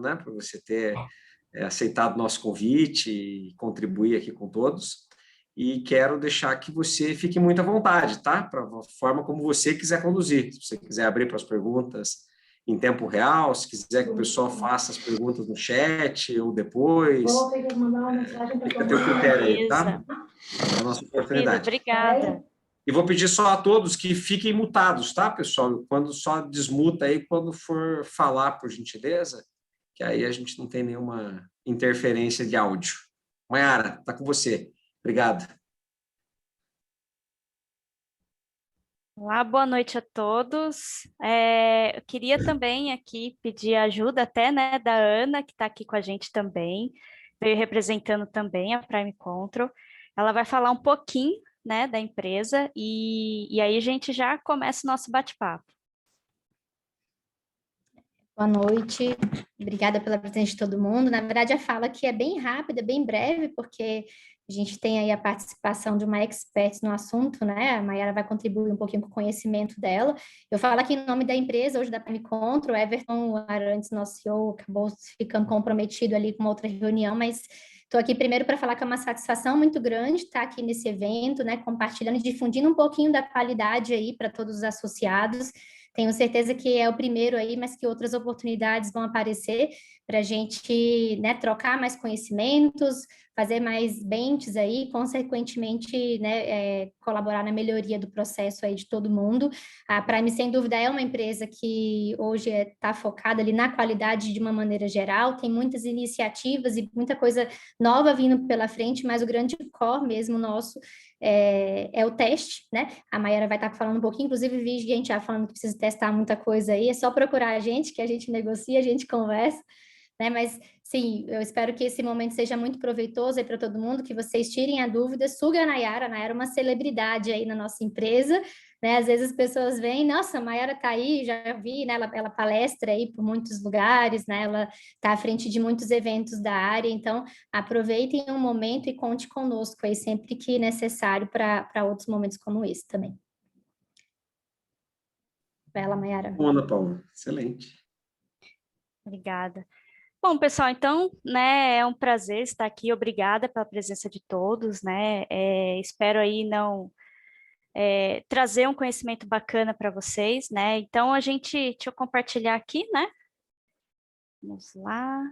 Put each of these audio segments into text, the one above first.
né, por você ter aceitado o nosso convite e contribuir aqui com todos. E quero deixar que você fique muito à vontade, tá? Para a forma como você quiser conduzir. Se você quiser abrir para as perguntas em tempo real, se quiser que o pessoal faça as perguntas no chat ou depois, fica a teu critério aí, tá? É a nossa oportunidade. Obrigada. E vou pedir só a todos que fiquem mutados, tá, pessoal? Quando só desmuta aí quando for falar, por gentileza, que aí a gente não tem nenhuma interferência de áudio. Mayara, tá com você. Obrigado. Olá, boa noite a todos. Eu queria também aqui pedir ajuda até, né, da Ana, que está aqui com a gente também, veio representando também a Prime Control. Ela vai falar um pouquinho, né, da empresa e aí a gente já começa o nosso bate-papo. Boa noite, obrigada pela presença de todo mundo. Na verdade, a fala aqui é bem rápida, bem breve, porque a gente tem aí a participação de uma expert no assunto, né? A Mayara vai contribuir um pouquinho com o conhecimento dela. Eu falo aqui em nome da empresa, hoje da Prime Control, o Everton Arantes, nosso CEO, acabou ficando comprometido ali com uma outra reunião, mas estou aqui primeiro para falar que é uma satisfação muito grande estar aqui nesse evento, né? Compartilhando e difundindo um pouquinho da qualidade aí para todos os associados. Tenho certeza que é o primeiro aí, mas que outras oportunidades vão aparecer para a gente, né, trocar mais conhecimentos, fazer mais benches aí, consequentemente, né, colaborar na melhoria do processo aí de todo mundo. A Prime, sem dúvida, é uma empresa que hoje está focada ali na qualidade de uma maneira geral, tem muitas iniciativas e muita coisa nova vindo pela frente, mas o grande core mesmo nosso é o teste, né? A Mayara vai estar falando um pouquinho, inclusive vi gente já falando que precisa testar muita coisa aí, é só procurar a gente, que a gente negocia, a gente conversa, né? Mas, sim, eu espero que esse momento seja muito proveitoso aí para todo mundo, que vocês tirem a dúvida, suga a Nayara é uma celebridade aí na nossa empresa, né? Às vezes as pessoas veem, nossa, a Mayara está aí, já vi, né? Ela palestra aí por muitos lugares, né? Ela está à frente de muitos eventos da área, então aproveitem um momento e conte conosco aí sempre que necessário para outros momentos como esse também. Vai lá, Mayara. Bom, Ana Paula, excelente. Obrigada. Bom, pessoal, então, né, é um prazer estar aqui, obrigada pela presença de todos, né, espero aí não trazer um conhecimento bacana para vocês, né, então deixa eu compartilhar aqui, né, vamos lá.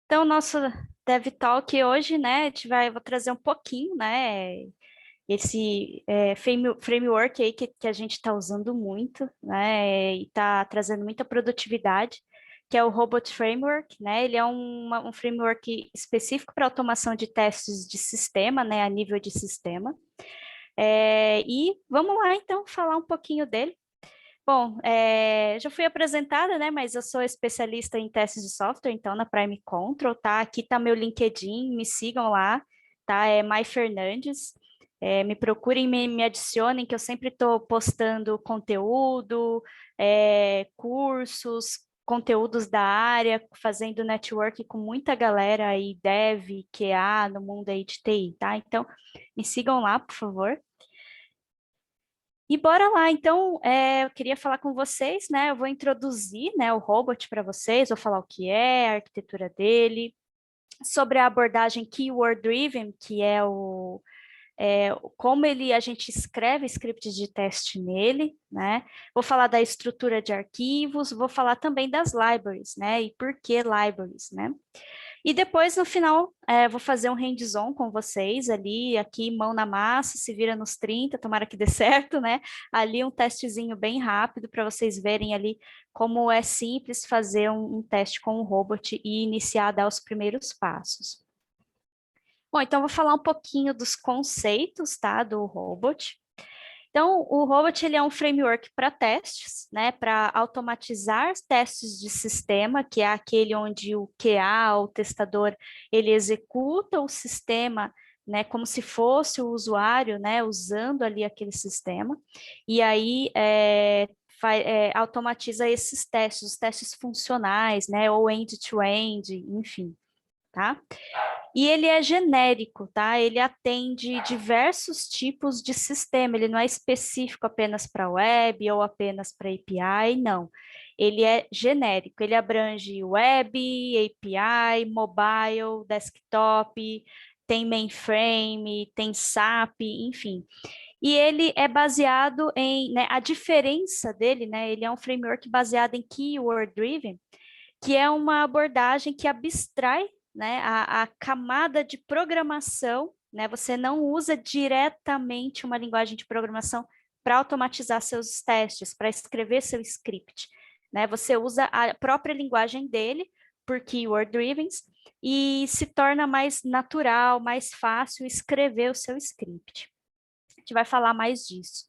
Então, nosso Dev Talk hoje, né, vou trazer um pouquinho, né, esse framework aí que a gente está usando muito, né, e está trazendo muita produtividade, que é o Robot Framework, né, ele é um framework específico para automação de testes de sistema, né, a nível de sistema, e vamos lá, então, falar um pouquinho dele. Bom, já fui apresentada, né, mas eu sou especialista em testes de software, então, na Prime Control, tá? Aqui tá meu LinkedIn, me sigam lá, tá? É Mai Fernandes. Me procurem, me adicionem, que eu sempre estou postando conteúdo, cursos, conteúdos da área, fazendo network com muita galera aí, dev, QA, no mundo aí de TI, tá? Então, me sigam lá, por favor. E bora lá, então, eu queria falar com vocês, né? Eu vou introduzir, né, o robot para vocês, vou falar o que é, a arquitetura dele, sobre a abordagem Keyword Driven, que é como a gente escreve scripts de teste nele, né? Vou falar da estrutura de arquivos, vou falar também das libraries, né? E por que libraries, né? E depois, no final, vou fazer um hands-on com vocês ali, aqui, mão na massa, se vira nos 30, tomara que dê certo, né? Ali um testezinho bem rápido para vocês verem ali como é simples fazer um teste com o robot e iniciar a dar os primeiros passos. Bom, então vou falar um pouquinho dos conceitos, tá, do robot. Então, o Robot ele é um framework para testes, né, para automatizar testes de sistema, que é aquele onde o QA, o testador, ele executa o sistema, né, como se fosse o usuário, né, usando ali aquele sistema, e aí automatiza esses testes, os testes funcionais, né, ou end-to-end, enfim. tá? E ele é genérico, tá? Ele atende diversos tipos de sistema, ele não é específico apenas para web ou apenas para API, não. Ele é genérico, ele abrange web, API, mobile, desktop, tem mainframe, tem SAP, enfim. E ele é baseado em, né, a diferença dele, né, ele é um framework baseado em Keyword Driven, que é uma abordagem que abstrai, né, a camada de programação, né, você não usa diretamente uma linguagem de programação para automatizar seus testes, para escrever seu script, né, você usa a própria linguagem dele, por Keyword Driven, e se torna mais natural, mais fácil escrever o seu script. A gente vai falar mais disso.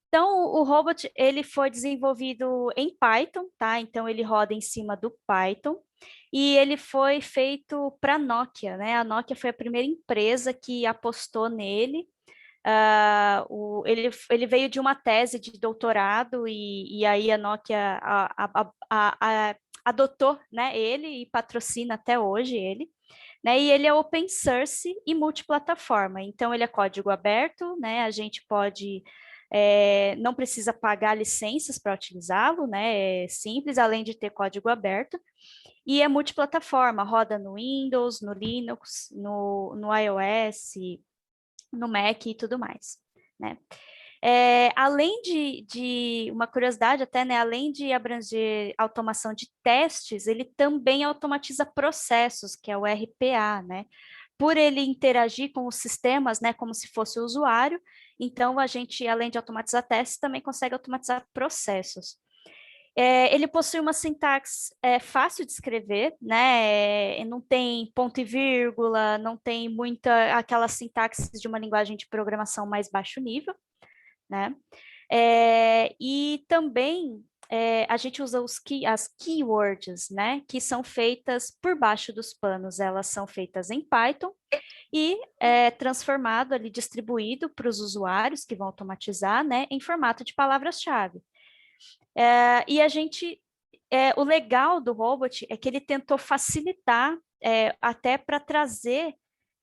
Então, o robot, ele foi desenvolvido em Python, tá? Então, ele roda em cima do Python e ele foi feito para a Nokia, né? A Nokia foi a primeira empresa que apostou nele. Ele veio de uma tese de doutorado e aí a Nokia adotou, né, ele e patrocina até hoje ele. Né, e ele é open source e multiplataforma, então ele é código aberto, né, a gente pode, não precisa pagar licenças para utilizá-lo, né, é simples, além de ter código aberto, e é multiplataforma, roda no Windows, no Linux, no iOS, no Mac e tudo mais, né. Além de uma curiosidade até, né, além de abranger automação de testes, ele também automatiza processos, que é o RPA, né? Por ele interagir com os sistemas, né, como se fosse o usuário, então a gente, além de automatizar testes, também consegue automatizar processos. Ele possui uma sintaxe fácil de escrever, né? Não tem ponto e vírgula, não tem muita aquela sintaxe de uma linguagem de programação mais baixo nível, né? E também a gente usa as keywords, né? Que são feitas por baixo dos panos, elas são feitas em Python e transformado ali, distribuído para os usuários que vão automatizar, né? Em formato de palavras-chave. E a gente, o legal do robot é que ele tentou facilitar até para trazer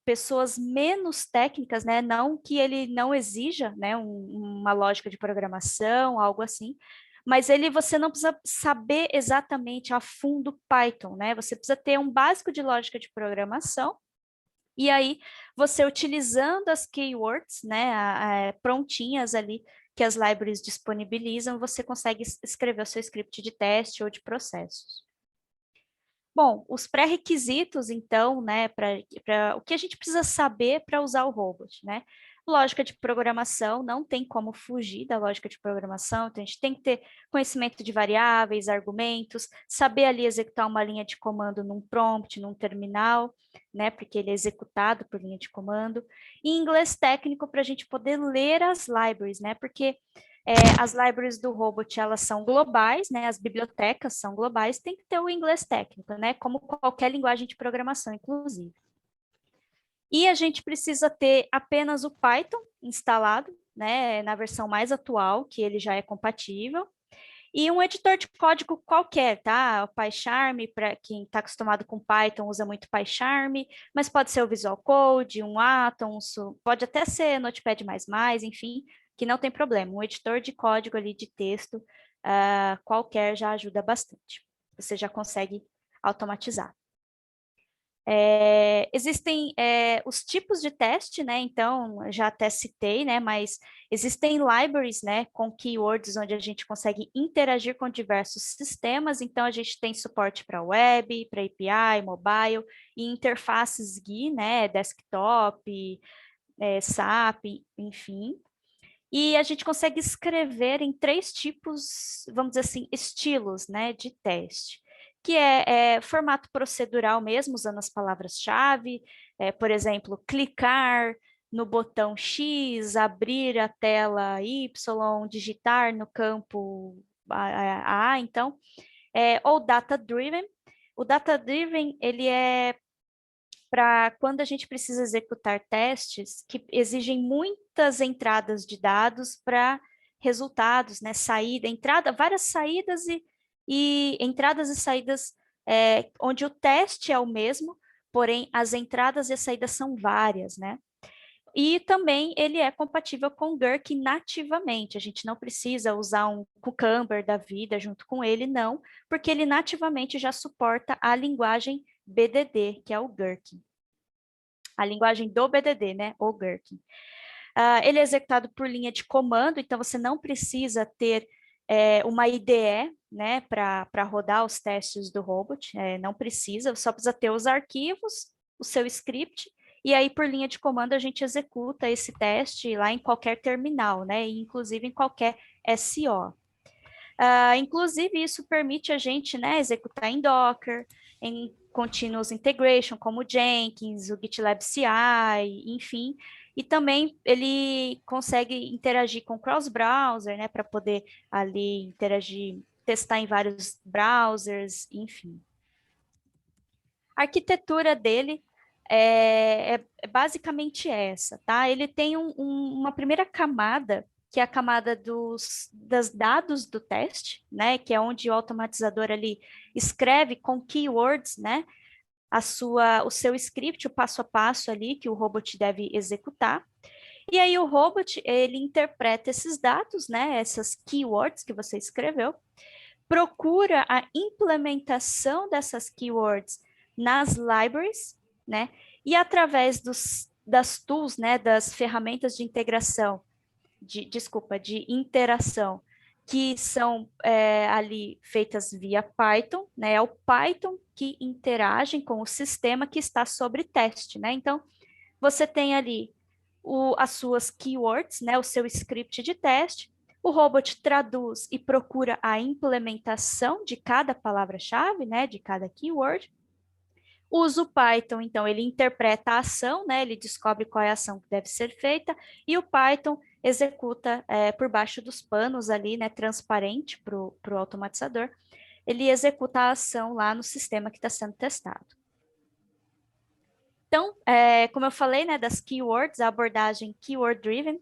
pessoas menos técnicas, né? Não que ele não exija, né, uma lógica de programação, algo assim, mas você não precisa saber exatamente a fundo Python, né? Você precisa ter um básico de lógica de programação, e aí você utilizando as keywords, né, prontinhas ali, que as libraries disponibilizam, você consegue escrever o seu script de teste ou de processos. Bom, os pré-requisitos, então, né, o que a gente precisa saber para usar o robot, né? Lógica de programação, não tem como fugir da lógica de programação, então a gente tem que ter conhecimento de variáveis, argumentos, saber ali executar uma linha de comando num prompt, num terminal, né, porque ele é executado por linha de comando, e inglês técnico para a gente poder ler as libraries, né, porque as libraries do robot, elas são globais, né? As bibliotecas são globais, tem que ter o inglês técnico, né? Como qualquer linguagem de programação, inclusive. E a gente precisa ter apenas o Python instalado, né? Na versão mais atual, que ele já é compatível. E um editor de código qualquer, tá? O PyCharm, para quem está acostumado com Python, usa muito PyCharm, mas pode ser o Visual Code, um Atom, pode até ser Notepad++, enfim, que não tem problema. Um editor de código ali de texto qualquer já ajuda bastante. Você já consegue automatizar. Existem os tipos de teste, né? Então, já até citei, né? Mas existem libraries, né? Com keywords, onde a gente consegue interagir com diversos sistemas. Então, a gente tem suporte para web, para API, mobile e interfaces GUI, né? Desktop, SAP, enfim. E a gente consegue escrever em 3 tipos, vamos dizer assim, estilos, né? De teste, que é formato procedural mesmo, usando as palavras-chave, por exemplo, clicar no botão X, abrir a tela Y, digitar no campo A, então, ou data-driven. O data-driven, ele é para quando a gente precisa executar testes que exigem muitas entradas de dados para resultados, né? Entrada, várias saídas e entradas e saídas onde o teste é o mesmo, porém as entradas e as saídas são várias, né? E também ele é compatível com Gherkin nativamente. A gente não precisa usar um Cucumber da vida junto com ele, não, porque ele nativamente já suporta a linguagem BDD, que é o Gherkin. A linguagem do BDD, né? O Gherkin. Ele é executado por linha de comando, então você não precisa ter uma IDE, né, para rodar os testes do robot, não precisa, só precisa ter os arquivos, o seu script, e aí por linha de comando a gente executa esse teste lá em qualquer terminal, né, e inclusive em qualquer SO. Inclusive isso permite a gente, né, executar em Docker, em Continuous Integration, como o Jenkins, o GitLab CI, enfim, e também ele consegue interagir com cross-browser, né, para poder ali interagir, testar em vários browsers, enfim. A arquitetura dele é basicamente essa, tá? Ele tem uma primeira camada, que é a camada dos dados do teste, né? Que é onde o automatizador ali escreve com keywords, né? O seu script, o passo a passo ali que o robot deve executar. E aí o robot, ele interpreta esses dados, né? Essas keywords que você escreveu, procura a implementação dessas keywords nas libraries, né? E através das tools, né? Das ferramentas de integração, de interação, que são ali feitas via Python, né? É o Python que interage com o sistema que está sobre teste, né? Então, você tem ali as suas keywords, né? O seu script de teste, o robot traduz e procura a implementação de cada palavra-chave, né? De cada keyword. Usa o Python, então, ele interpreta a ação, né? Ele descobre qual é a ação que deve ser feita, e o Python executa por baixo dos panos ali, né? Transparente para o automatizador. Ele executa a ação lá no sistema que está sendo testado. Então, como eu falei, né, das keywords, a abordagem keyword-driven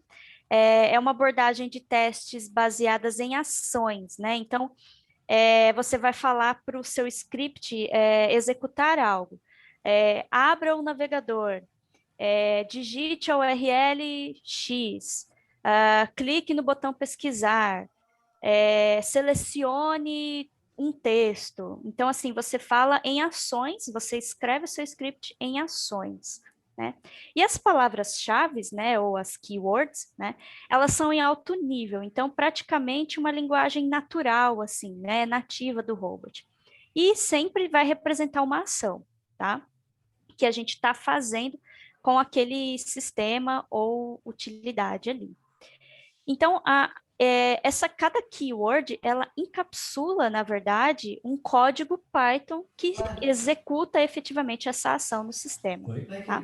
é uma abordagem de testes baseadas em ações, né? Então, você vai falar para o seu script executar algo. Abra o navegador, digite a URL X, clique no botão pesquisar, selecione um texto. Então, assim, você fala em ações, você escreve o seu script em ações, né? E as palavras-chave, né, ou as keywords, né, elas são em alto nível, então praticamente uma linguagem natural, assim, né, nativa do robot. E sempre vai representar uma ação, tá? Que a gente está fazendo com aquele sistema ou utilidade ali. Então, cada keyword, ela encapsula, na verdade, um código Python que executa efetivamente essa ação no sistema. Tá?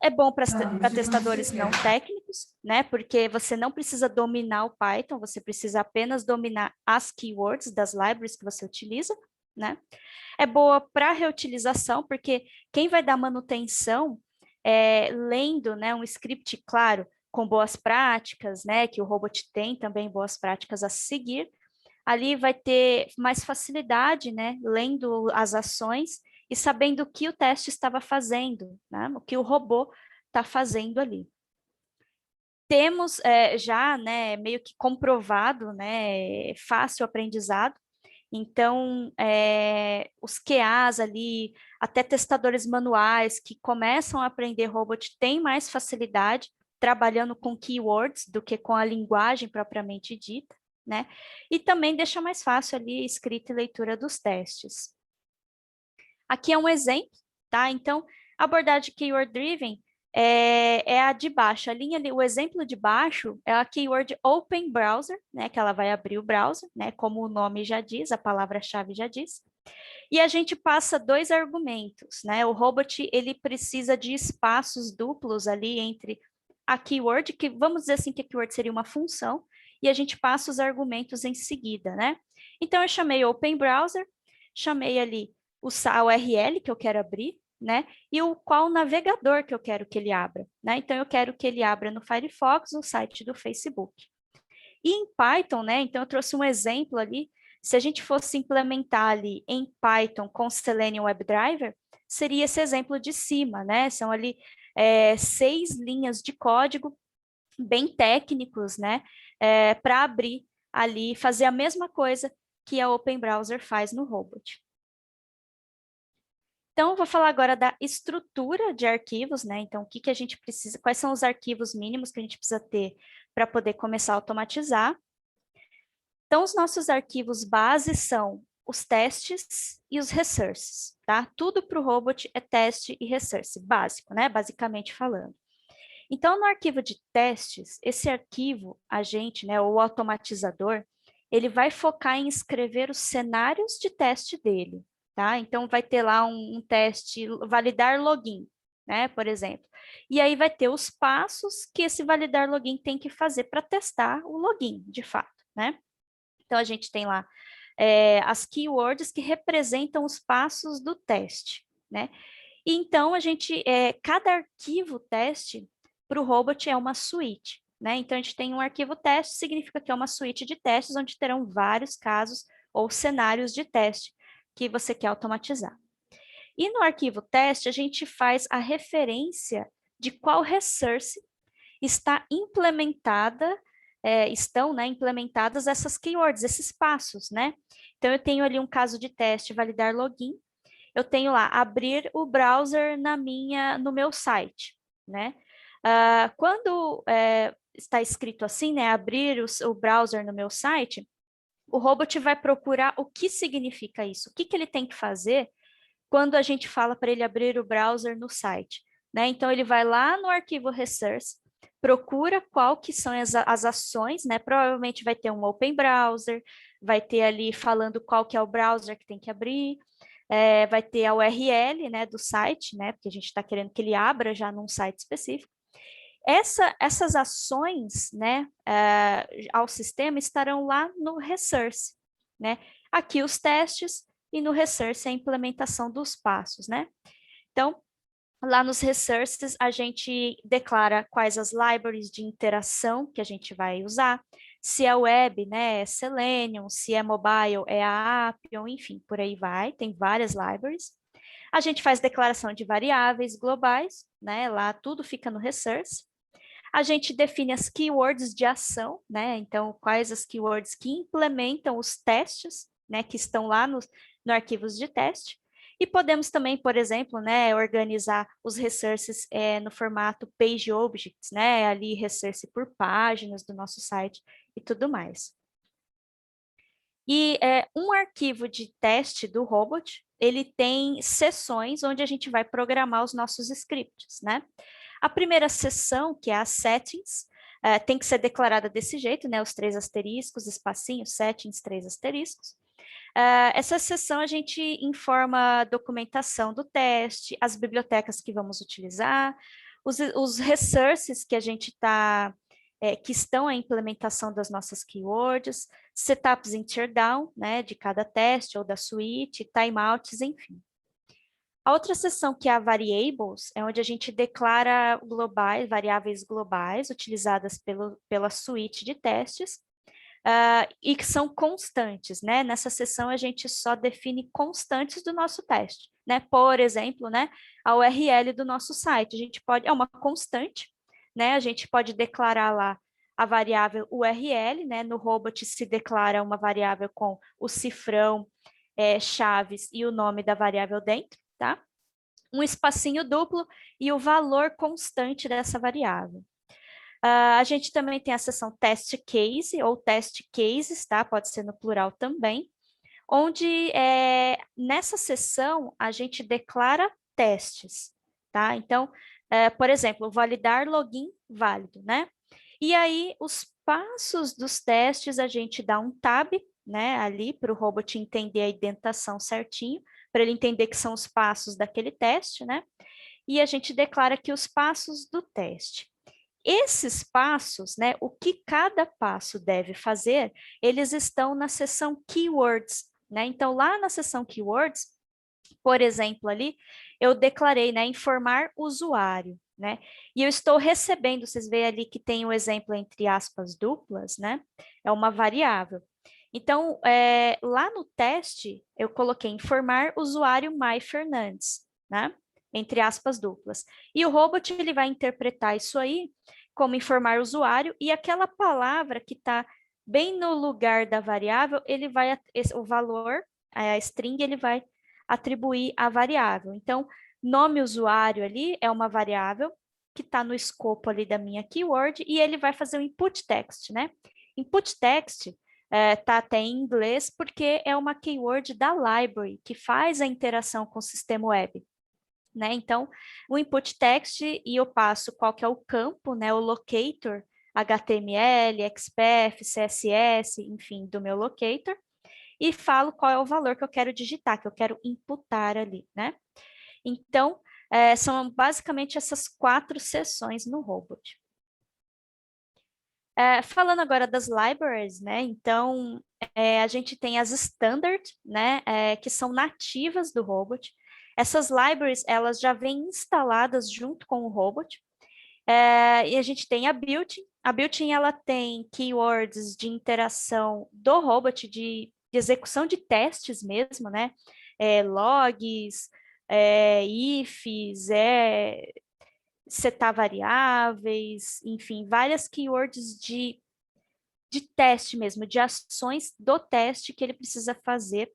É bom para testadores não técnicos, né? Porque você não precisa dominar o Python, você precisa apenas dominar as keywords das libraries que você utiliza, né? É boa para reutilização, porque quem vai dar manutenção lendo, né, um script, claro, com boas práticas, né, que o robot tem também boas práticas a seguir, ali vai ter mais facilidade, né, lendo as ações e sabendo o que o teste estava fazendo, né, o que o robô está fazendo ali. Temos já, né, meio que comprovado, né, fácil aprendizado. Então, os QAs ali, até testadores manuais que começam a aprender robot têm mais facilidade trabalhando com keywords do que com a linguagem propriamente dita, né? E também deixa mais fácil ali a escrita e leitura dos testes. Aqui é um exemplo, tá? Então, a abordagem keyword-driven é a de baixo. A linha ali, o exemplo de baixo é a keyword Open Browser, né? Que ela vai abrir o browser, né? Como o nome já diz, a palavra-chave já diz. E a gente passa dois argumentos, né? O robot, ele precisa de espaços duplos ali entre a keyword, que vamos dizer assim que a keyword seria uma função, e a gente passa os argumentos em seguida, né? Então, eu chamei Open Browser, chamei ali a URL que eu quero abrir, né? E qual navegador que eu quero que ele abra, né? Então, eu quero que ele abra no Firefox, no site do Facebook. E em Python, né? Então, eu trouxe um exemplo ali. Se a gente fosse implementar ali em Python com Selenium WebDriver, seria esse exemplo de cima, né? São ali 6 linhas de código bem técnicos, né? Para abrir ali, fazer a mesma coisa que a Open Browser faz no Robot. Então, eu vou falar agora da estrutura de arquivos, né? Então, o que a gente precisa, quais são os arquivos mínimos que a gente precisa ter para poder começar a automatizar. Então, os nossos arquivos base são os testes e os resources, tá? Tudo para o robot é teste e resource, básico, né? Basicamente falando. Então, no arquivo de testes, esse arquivo, a gente, né, o automatizador, ele vai focar em escrever os cenários de teste dele, tá? Então, vai ter lá um teste, validar login, né, por exemplo. E aí vai ter os passos que esse validar login tem que fazer para testar o login, de fato, né? Então, a gente tem lá as keywords que representam os passos do teste, né? E então, cada arquivo teste para o robot é uma suíte, né? Então, a gente tem um arquivo teste, significa que é uma suíte de testes, onde terão vários casos ou cenários de teste que você quer automatizar. E no arquivo teste, a gente faz a referência de qual resource está implementada, estão, né, implementadas essas keywords, esses passos, né? Então, eu tenho ali um caso de teste, validar login, eu tenho lá, abrir o browser no meu site, né? Quando está escrito assim, né, abrir o browser no meu site, o robot vai procurar o que significa isso, o que ele tem que fazer quando a gente fala para ele abrir o browser no site, né? Então, ele vai lá no arquivo resource, procura qual que são as ações, né? Provavelmente vai ter um open browser, vai ter ali falando qual que é o browser que tem que abrir, vai ter a URL, né, do site, né? Porque a gente está querendo que ele abra já num site específico. Essas ações, né, ao sistema estarão lá no resource, né? Aqui os testes e no resource a implementação dos passos, né? Então, lá nos resources, a gente declara quais as libraries de interação que a gente vai usar, se é web, né, é Selenium, se é mobile, é a Appium, enfim, por aí vai, tem várias libraries. A gente faz declaração de variáveis globais, né, lá tudo fica no resource. A gente define as keywords de ação, né, então quais as keywords que implementam os testes, né, que estão lá no arquivos de teste. E podemos também, por exemplo, né, organizar os resources no formato page objects, né, ali resource por páginas do nosso site e tudo mais. E um arquivo de teste do robot, ele tem seções onde a gente vai programar os nossos scripts, né? A primeira seção, que é a settings, tem que ser declarada desse jeito, né? Os 3 asteriscos, espacinho, settings, 3 asteriscos. Essa seção a gente informa a documentação do teste, as bibliotecas que vamos utilizar, os resources que a gente está, que estão a implementação das nossas keywords, setups em teardown, né, de cada teste ou da suíte, timeouts, enfim. A outra seção, que é a variables, é onde a gente declara variáveis globais utilizadas pela suíte de testes, e que são constantes, né? Nessa seção a gente só define constantes do nosso teste, né? Por exemplo, né, a URL do nosso site, a gente pode, é uma constante, né? A gente pode declarar lá a variável URL, né? No robot se declara uma variável com o cifrão, chaves e o nome da variável dentro, tá? Um espacinho duplo e o valor constante dessa variável. A gente também tem a seção test case ou test cases, tá? Pode ser no plural também, onde nessa seção a gente declara testes, tá? Então, por exemplo, validar login válido, né? E aí, os passos dos testes, a gente dá um tab, né, ali para o robot entender a indentação certinho, para ele entender que são os passos daquele teste, né? E a gente declara aqui os passos do teste. Esses passos, né, o que cada passo deve fazer, eles estão na seção keywords, né? Então, lá na seção keywords, por exemplo, ali, eu declarei, né, informar usuário, né? E eu estou recebendo, vocês veem ali que tem o exemplo entre aspas duplas, né? É uma variável. Então, lá no teste, eu coloquei informar usuário Mai Fernandes, né? Entre aspas duplas. E o robot ele vai interpretar isso aí como informar o usuário, e aquela palavra que está bem no lugar da variável, ele vai, o valor, a string, ele vai atribuir à variável. Então, nome usuário ali é uma variável que está no escopo ali da minha keyword, e ele vai fazer o input text, né? Input text tá até em inglês, porque é uma keyword da library, que faz a interação com o sistema web. Né? Então, o input text, e eu passo qual que é o campo, né? O locator, HTML, XPath, CSS, enfim, do meu locator, e falo qual é o valor que eu quero digitar, que eu quero imputar ali, né? Então, são basicamente essas 4 seções no robot. Falando agora das libraries, né? Então, a gente tem as standard, né? Que são nativas do robot. Essas libraries, elas já vêm instaladas junto com o robot. E a gente tem a built-in. A built-in, ela tem keywords de interação do robot, de execução de testes mesmo, né? Logs, ifs, setar variáveis, enfim, várias keywords de teste mesmo, de ações do teste que ele precisa fazer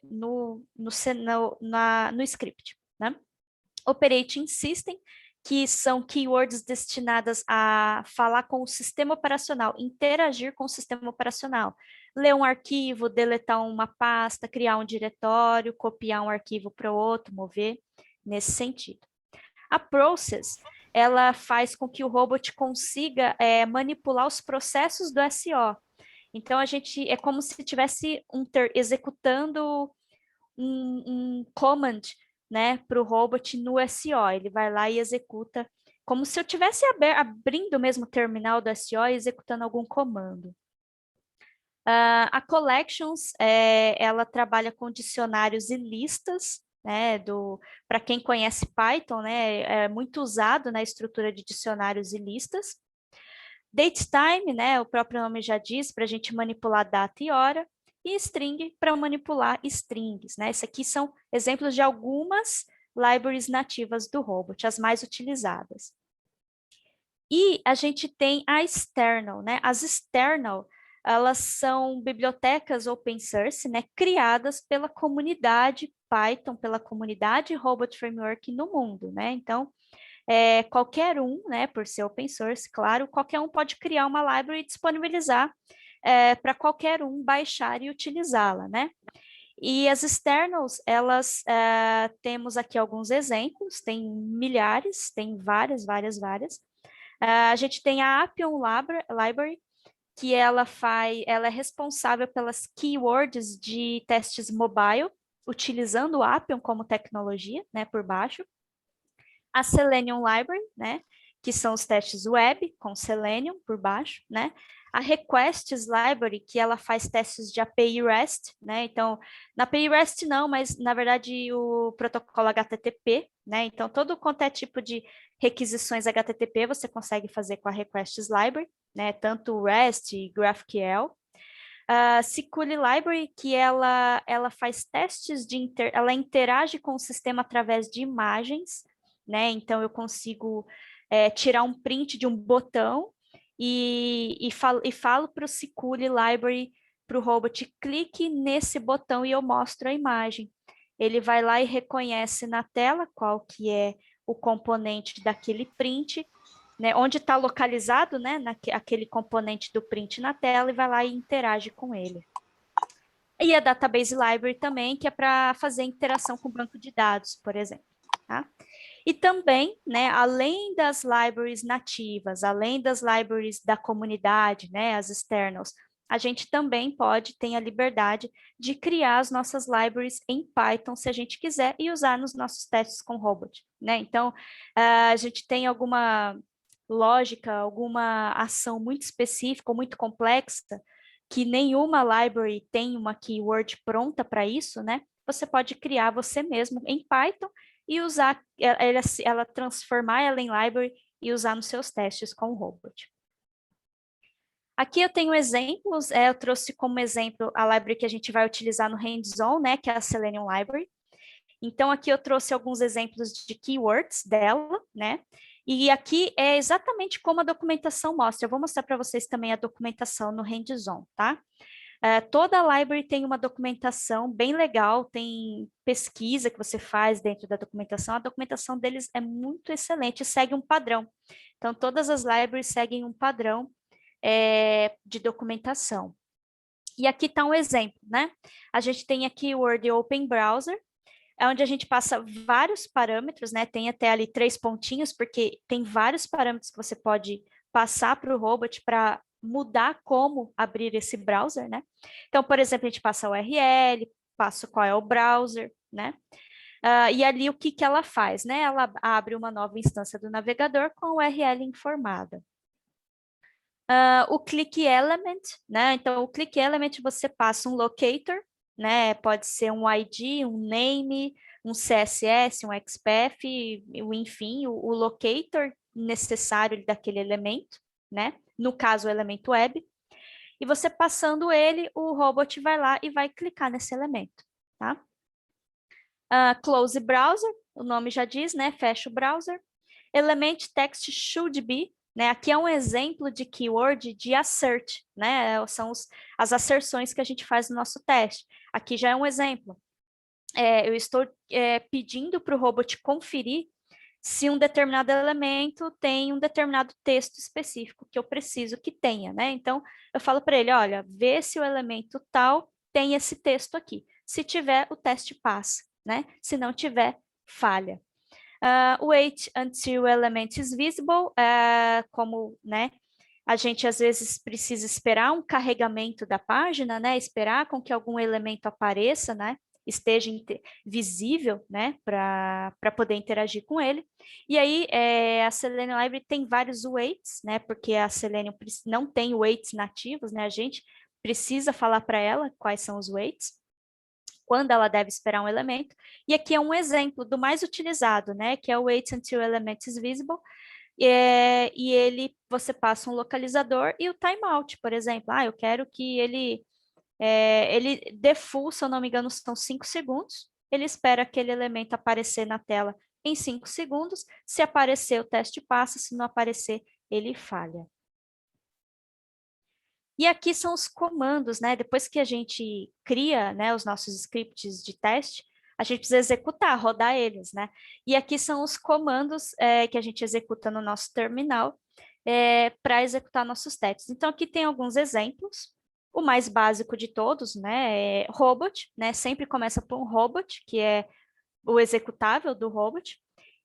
no script, né? Operating System, que são keywords destinadas a falar com o sistema operacional, interagir com o sistema operacional, ler um arquivo, deletar uma pasta, criar um diretório, copiar um arquivo para o outro, mover, nesse sentido. A Process, ela faz com que o robot consiga manipular os processos do SEO. Então, a gente é como se tivesse executando um command, né, para o robot no SEO. Ele vai lá e executa, como se eu estivesse abrindo mesmo o terminal do SEO e executando algum comando. A Collections, ela trabalha com dicionários e listas, né, para quem conhece Python, né, é muito usado na estrutura de dicionários e listas. Datetime, né, o próprio nome já diz, para a gente manipular data e hora, e string para manipular strings, né? Esses aqui são exemplos de algumas libraries nativas do robot, as mais utilizadas. E a gente tem a external, né? As external, elas são bibliotecas open source, né, criadas pela comunidade Python, pela comunidade Robot Framework no mundo, né? Então, qualquer um, né, por ser open source, claro, qualquer um pode criar uma library e disponibilizar para qualquer um baixar e utilizá-la, né? E as externals, elas, temos aqui alguns exemplos, tem milhares, tem várias. A gente tem a Appium Library, que ela é responsável pelas keywords de testes mobile, utilizando o Appium como tecnologia, né, por baixo. A Selenium Library, né, que são os testes web com Selenium por baixo, né? A Requests Library, que ela faz testes de API REST, né? Então, na API REST não, mas na verdade o protocolo HTTP, né? Então, todo quanto é tipo de requisições HTTP você consegue fazer com a Requests Library, né? Tanto REST e GraphQL. A SQL Library, que ela faz testes ela interage com o sistema através de imagens, né? Então, eu consigo tirar um print de um botão e falo para o SQL Library, para o robot, clique nesse botão e eu mostro a imagem. Ele vai lá e reconhece na tela qual que é o componente daquele print, né, onde está localizado, né, aquele componente do print na tela, e vai lá e interage com ele. E a Database Library também, que é para fazer interação com o banco de dados, por exemplo. Tá? E também, né, além das libraries nativas, além das libraries da comunidade, né, as externals, a gente também tem a liberdade de criar as nossas libraries em Python, se a gente quiser, e usar nos nossos testes com robot, né? Então, a gente tem alguma lógica, alguma ação muito específica ou muito complexa, que nenhuma library tem uma keyword pronta para isso, né? Você pode criar você mesmo em Python e usar ela transformar ela em library e usar nos seus testes com o robot. Aqui eu tenho exemplos, eu trouxe como exemplo a library que a gente vai utilizar no hands-on, né, que é a Selenium Library. Então, aqui eu trouxe alguns exemplos de keywords dela, né? E aqui é exatamente como a documentação mostra. Eu vou mostrar para vocês também a documentação no hands-on, tá? Toda a library tem uma documentação bem legal, tem pesquisa que você faz dentro da documentação. A documentação deles é muito excelente, segue um padrão. Então, todas as libraries seguem um padrão de documentação. E aqui está um exemplo, né? A gente tem aqui o Word Open Browser, onde a gente passa vários parâmetros, né? Tem até ali 3 pontinhos, porque tem vários parâmetros que você pode passar para o robot para mudar como abrir esse browser, né? Então, por exemplo, a gente passa a URL, passa qual é o browser, né? E ali o que que ela faz, né? Ela abre uma nova instância do navegador com a URL informada. O Click Element, né? Então, o Click Element você passa um locator, né? Pode ser um ID, um name, um CSS, um XPath, enfim, o locator necessário daquele elemento, né? No caso, o elemento web. E você passando ele, o robot vai lá e vai clicar nesse elemento, tá? Close Browser, o nome já diz, né? Fecha o browser. Element Text Should Be, né? Aqui é um exemplo de keyword de assert, né? São as asserções que a gente faz no nosso teste. Aqui já é um exemplo. Eu estou pedindo para o robot conferir se um determinado elemento tem um determinado texto específico que eu preciso que tenha, né? Então, eu falo para ele, olha, vê se o elemento tal tem esse texto aqui. Se tiver, o teste passa, né? Se não tiver, falha. Wait until element is visible, como, né? A gente às vezes precisa esperar um carregamento da página, né? Esperar com que algum elemento apareça, né? Esteja visível, né? Para poder interagir com ele. E aí, a Selenium Library tem vários waits, né? Porque a Selenium não tem waits nativos, né? A gente precisa falar para ela quais são os waits, quando ela deve esperar um elemento. E aqui é um exemplo do mais utilizado, né? Que é o wait until element is visible. E ele, você passa um localizador e o timeout, por exemplo. Eu quero que ele dê full, se eu não me engano, são 5 segundos. Ele espera aquele elemento aparecer na tela em 5 segundos. Se aparecer, o teste passa. Se não aparecer, ele falha. E aqui são os comandos, né? Depois que a gente cria, né, os nossos scripts de teste, a gente precisa executar, rodar eles, né? E aqui são os comandos que a gente executa no nosso terminal para executar nossos testes. Então, aqui tem alguns exemplos. O mais básico de todos, né, é robot, né? Sempre começa por um robot, que é o executável do robot.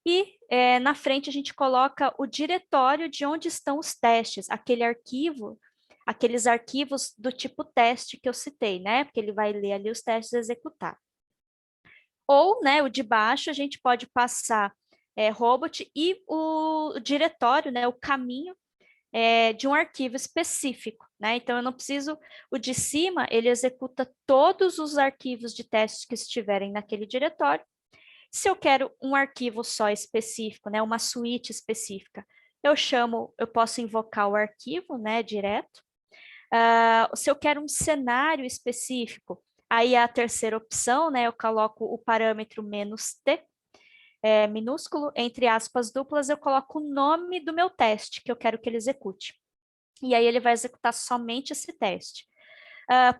E na frente a gente coloca o diretório de onde estão os testes, aqueles arquivos do tipo teste que eu citei, né? Porque ele vai ler ali os testes e executar. Ou, né, o de baixo a gente pode passar robot e o diretório, né, o caminho de um arquivo específico, né? Então eu não preciso, o de cima ele executa todos os arquivos de testes que estiverem naquele diretório. Se eu quero um arquivo só específico, né, uma suíte específica, eu posso invocar o arquivo, né, direto. Se eu quero um cenário específico, aí a terceira opção, né, eu coloco o parâmetro "-t", minúsculo, entre aspas duplas, eu coloco o nome do meu teste que eu quero que ele execute. E aí ele vai executar somente esse teste.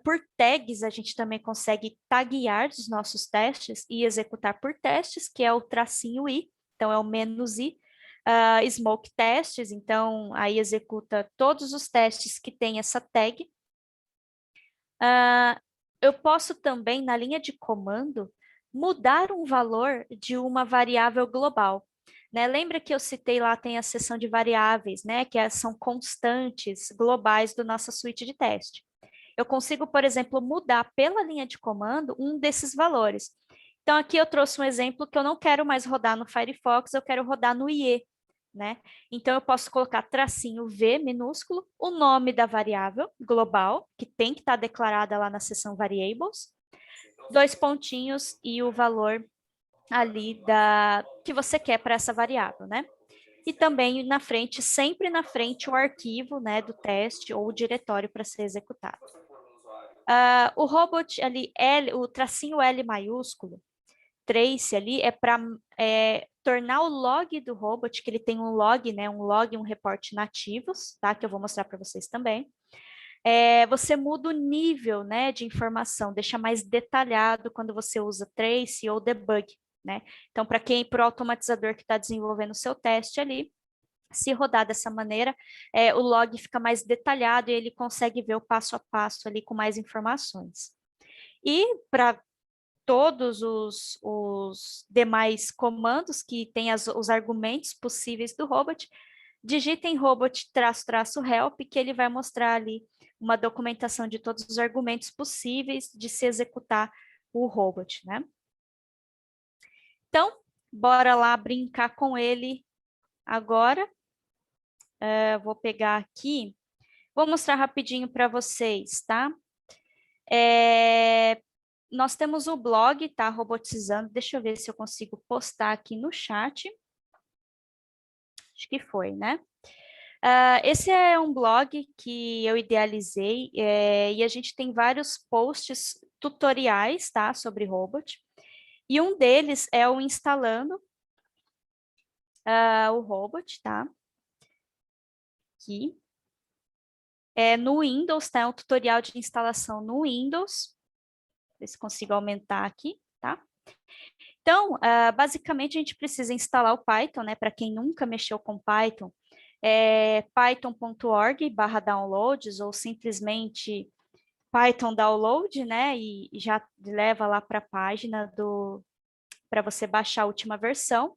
Por tags, a gente também consegue taguear os nossos testes e executar por testes, que é o tracinho "i", então é o "-i". Smoke testes, então aí executa todos os testes que tem essa tag. Eu posso também, na linha de comando, mudar um valor de uma variável global. Né? Lembra que eu citei lá, tem a seção de variáveis, né? Que são constantes globais da nossa suíte de teste. Eu consigo, por exemplo, mudar pela linha de comando um desses valores. Então, aqui eu trouxe um exemplo que eu não quero mais rodar no Firefox, eu quero rodar no IE, né? Então, eu posso colocar tracinho V minúsculo, o nome da variável global, que tem que estar declarada lá na seção Variables, 2 pontinhos e o valor ali que você quer para essa variável, né? E também na frente, sempre na frente, o arquivo, né, do teste ou o diretório para ser executado. O robot ali, o tracinho L maiúsculo, trace ali é para tornar o log do robot, que ele tem um log, né, um log e um report nativos, tá? Que eu vou mostrar para vocês também. Você muda o nível, né, de informação, deixa mais detalhado quando você usa trace ou debug, né? Então, para o automatizador que está desenvolvendo o seu teste ali, se rodar dessa maneira, o log fica mais detalhado e ele consegue ver o passo a passo ali com mais informações. E para todos os demais comandos que têm os argumentos possíveis do robot, digitem robot-help, que ele vai mostrar ali uma documentação de todos os argumentos possíveis de se executar o robot, né? Então, bora lá brincar com ele agora. Vou pegar aqui, vou mostrar rapidinho para vocês, tá? Nós temos o blog, tá? Robotizando. Deixa eu ver se eu consigo postar aqui no chat. Acho que foi, né? Esse é um blog que eu idealizei e a gente tem vários posts tutoriais, tá? Sobre robot. E um deles é o instalando o robot, tá? Aqui. No Windows, tá? É um tutorial de instalação no Windows. Ver se consigo aumentar aqui, tá? Então, basicamente, a gente precisa instalar o Python, né? Para quem nunca mexeu com Python, python.org/downloads ou simplesmente Python download, né? E já leva lá para a página para você baixar a última versão.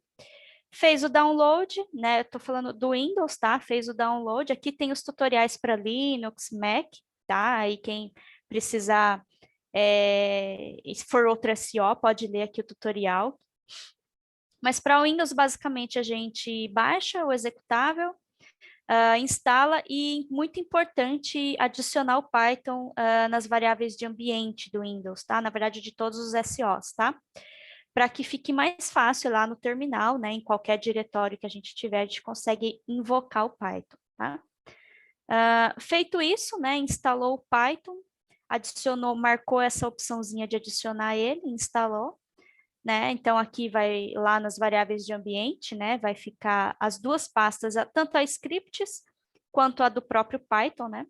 Fez o download, né? Eu tô falando do Windows, tá? Fez o download. Aqui tem os tutoriais para Linux, Mac, tá? Aí quem precisar, se for outra SO, pode ler aqui o tutorial. Mas para o Windows, basicamente, a gente baixa o executável, instala e, muito importante, adicionar o Python nas variáveis de ambiente do Windows, tá? Na verdade, de todos os SOs, tá? Para que fique mais fácil lá no terminal, né? Em qualquer diretório que a gente tiver, a gente consegue invocar o Python, tá? Feito isso, né? Instalou o Python, adicionou, marcou essa opçãozinha de adicionar ele, instalou, né? Então, aqui vai lá nas variáveis de ambiente, né? Vai ficar as duas pastas, tanto a scripts quanto a do próprio Python, né?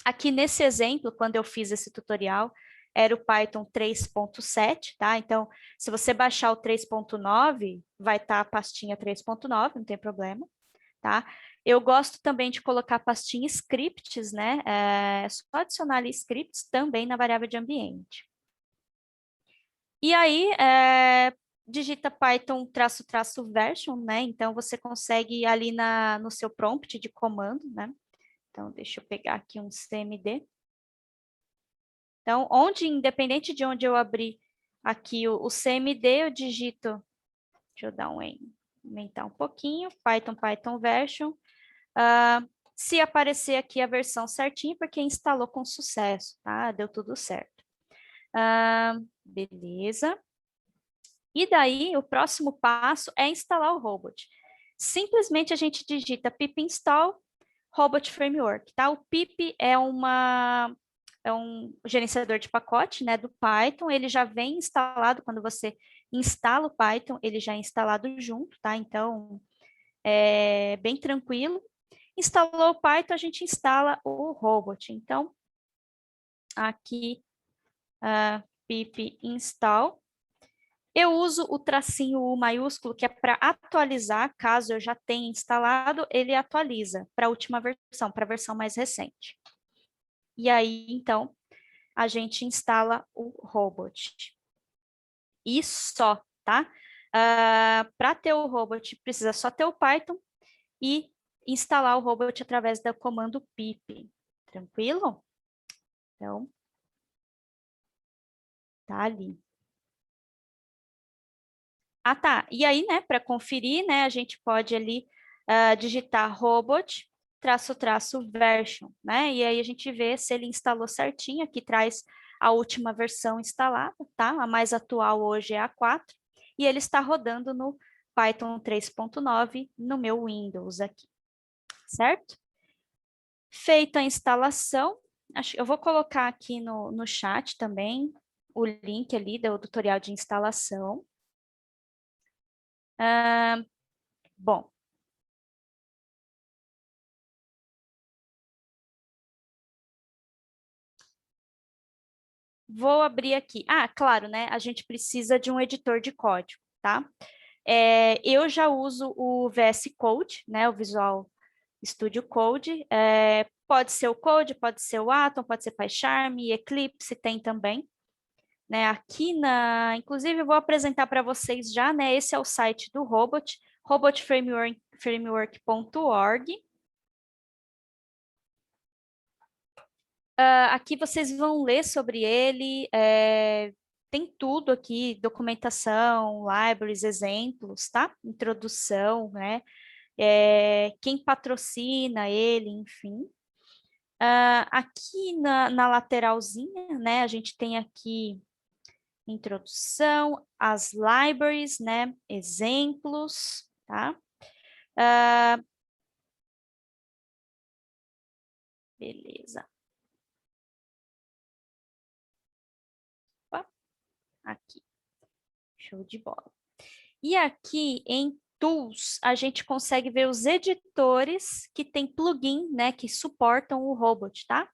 Aqui nesse exemplo, quando eu fiz esse tutorial, era o Python 3.7, tá? Então, se você baixar o 3.9, vai estar a pastinha 3.9, não tem problema, tá? Eu gosto também de colocar a pastinha scripts, né? Só adicionar ali scripts também na variável de ambiente. E aí, digita Python --version, né? Então, você consegue ali no seu prompt de comando, né? Então, deixa eu pegar aqui um CMD. Então, independente de onde eu abrir aqui o CMD, eu digito, deixa eu dar aumentar um pouquinho, Python version. Se aparecer aqui a versão certinha, porque instalou com sucesso, tá? Deu tudo certo. Beleza. E daí, o próximo passo é instalar o robot. Simplesmente a gente digita pip install robot framework, tá? O pip é um gerenciador de pacote, né, do Python. Ele já vem instalado quando você instala o Python, ele já é instalado junto, tá? Então, é bem tranquilo. Instalou o Python, a gente instala o robot. Então, aqui, pip install. Eu uso o tracinho U maiúsculo, que é para atualizar, caso eu já tenha instalado, ele atualiza para a última versão, para a versão mais recente. E aí, então, a gente instala o robot. E só, tá? Para ter o robot, precisa só ter o Python e instalar o robot através do comando pip. Tranquilo? Então, tá ali. Tá. E aí, né, para conferir, né, a gente pode ali digitar robot --version, né? E aí a gente vê se ele instalou certinho, aqui traz a última versão instalada, tá? A mais atual hoje é a 4, e ele está rodando no Python 3.9 no meu Windows aqui, certo? Feita a instalação, eu vou colocar aqui no chat também o link ali do tutorial de instalação. Bom, vou abrir aqui. Ah, claro, né? A gente precisa de um editor de código, tá? Eu já uso o VS Code, né? O Visual Studio Code. Pode ser o Code, pode ser o Atom, pode ser PyCharm, Eclipse tem também. Né, inclusive eu vou apresentar para vocês já, né? Esse é o site do Robot, robotframework.org. Aqui vocês vão ler sobre ele, tem tudo aqui, documentação, libraries, exemplos, tá? Introdução, né? Quem patrocina ele, enfim. Aqui na lateralzinha, né? A gente tem aqui introdução, as libraries, né? Exemplos, tá? Beleza. Opa, aqui. Show de bola. E aqui em Tools, a gente consegue ver os editores que tem plugin, né? Que suportam o Robot, tá?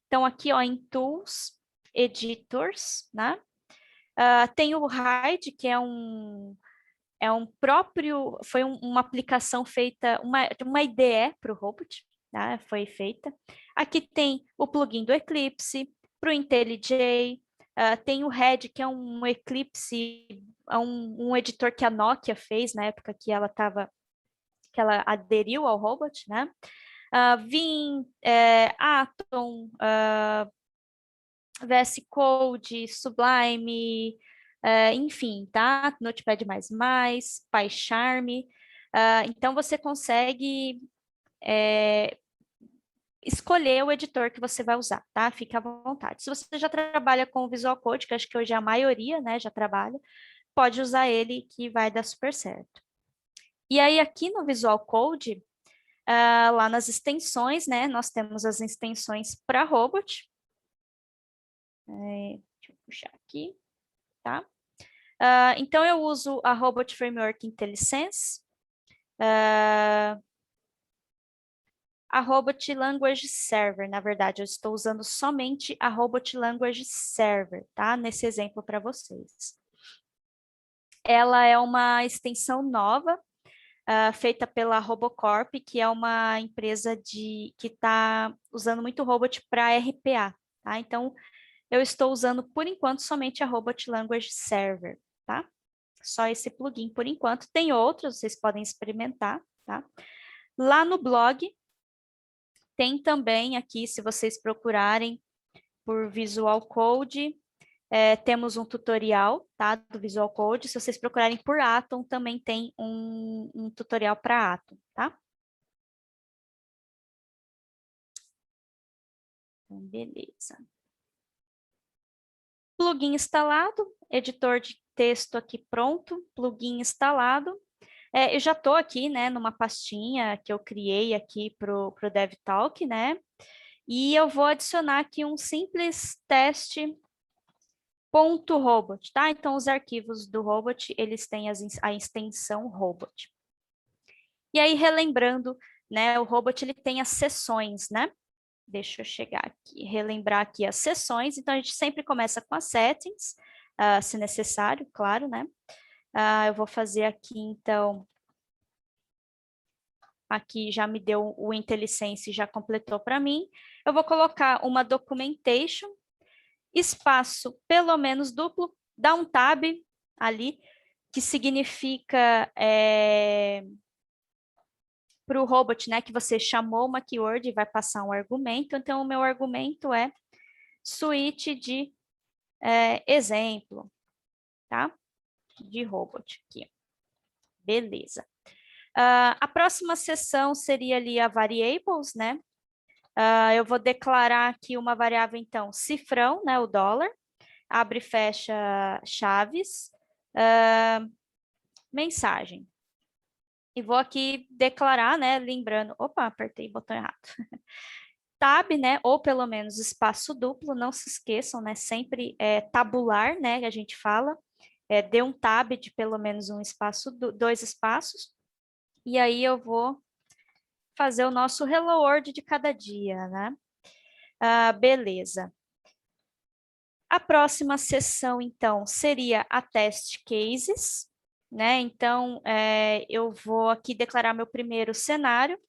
Então, aqui, ó, em Tools, Editors, né? Tem o Hide, que é um próprio, foi uma aplicação feita, uma IDE para o Robot, tá? Foi feita. Aqui tem o plugin do Eclipse, para o IntelliJ, tem o Red, que é um Eclipse, um editor que a Nokia fez na época que ela aderiu ao Robot, né? Vim, Atom, VS Code, Sublime, enfim, tá? Notepad++, PyCharm. Então, você consegue escolher o editor que você vai usar, tá? Fica à vontade. Se você já trabalha com o Visual Code, que acho que hoje a maioria, né, já trabalha, pode usar ele que vai dar super certo. E aí, aqui no Visual Code, lá nas extensões, né, nós temos as extensões para Robot. Deixa eu puxar aqui, tá? Então, eu uso a Robot Framework IntelliSense, a Robot Language Server. Na verdade, eu estou usando somente a Robot Language Server, tá? Nesse exemplo para vocês. Ela é uma extensão nova, feita pela Robocorp, que é uma empresa que está usando muito robot para RPA, tá? Então, eu estou usando, por enquanto, somente a Robot Language Server, tá? Só esse plugin por enquanto. Tem outros, vocês podem experimentar, tá? Lá no blog, tem também aqui, se vocês procurarem por Visual Code, temos um tutorial, tá, do Visual Code. Se vocês procurarem por Atom, também tem um tutorial para Atom, tá? Então, beleza. Plugin instalado, editor de texto aqui pronto, plugin instalado. Eu já estou aqui, né, numa pastinha que eu criei aqui para o DevTalk, né? E eu vou adicionar aqui um simples teste .robot, tá? Então, os arquivos do robot, eles têm a extensão robot. E aí, relembrando, né, o robot, ele tem as sessões, né? Deixa eu chegar aqui, relembrar aqui as sessões. Então, a gente sempre começa com as settings, se necessário, claro, né? Eu vou fazer aqui, então, aqui já me deu o IntelliSense, já completou para mim. Eu vou colocar uma documentation, espaço pelo menos duplo, dá um tab ali, que significa para o robot, né, que você chamou uma keyword e vai passar um argumento. Então, o meu argumento é switch de exemplo, tá? De robot aqui. Beleza. A próxima seção seria ali a variables, né? Eu vou declarar aqui uma variável, então, cifrão, né, o dólar, abre e fecha chaves, mensagem. E vou aqui declarar, né, lembrando, opa, apertei o botão errado. Tab, né, ou pelo menos espaço duplo, não se esqueçam, né, sempre tabular, né, que a gente fala, dê um tab de pelo menos um espaço, dois espaços, e aí eu vou fazer o nosso Hello World de cada dia, né? Beleza. A próxima sessão, então, seria a Test Cases, né? Então, eu vou aqui declarar meu primeiro cenário.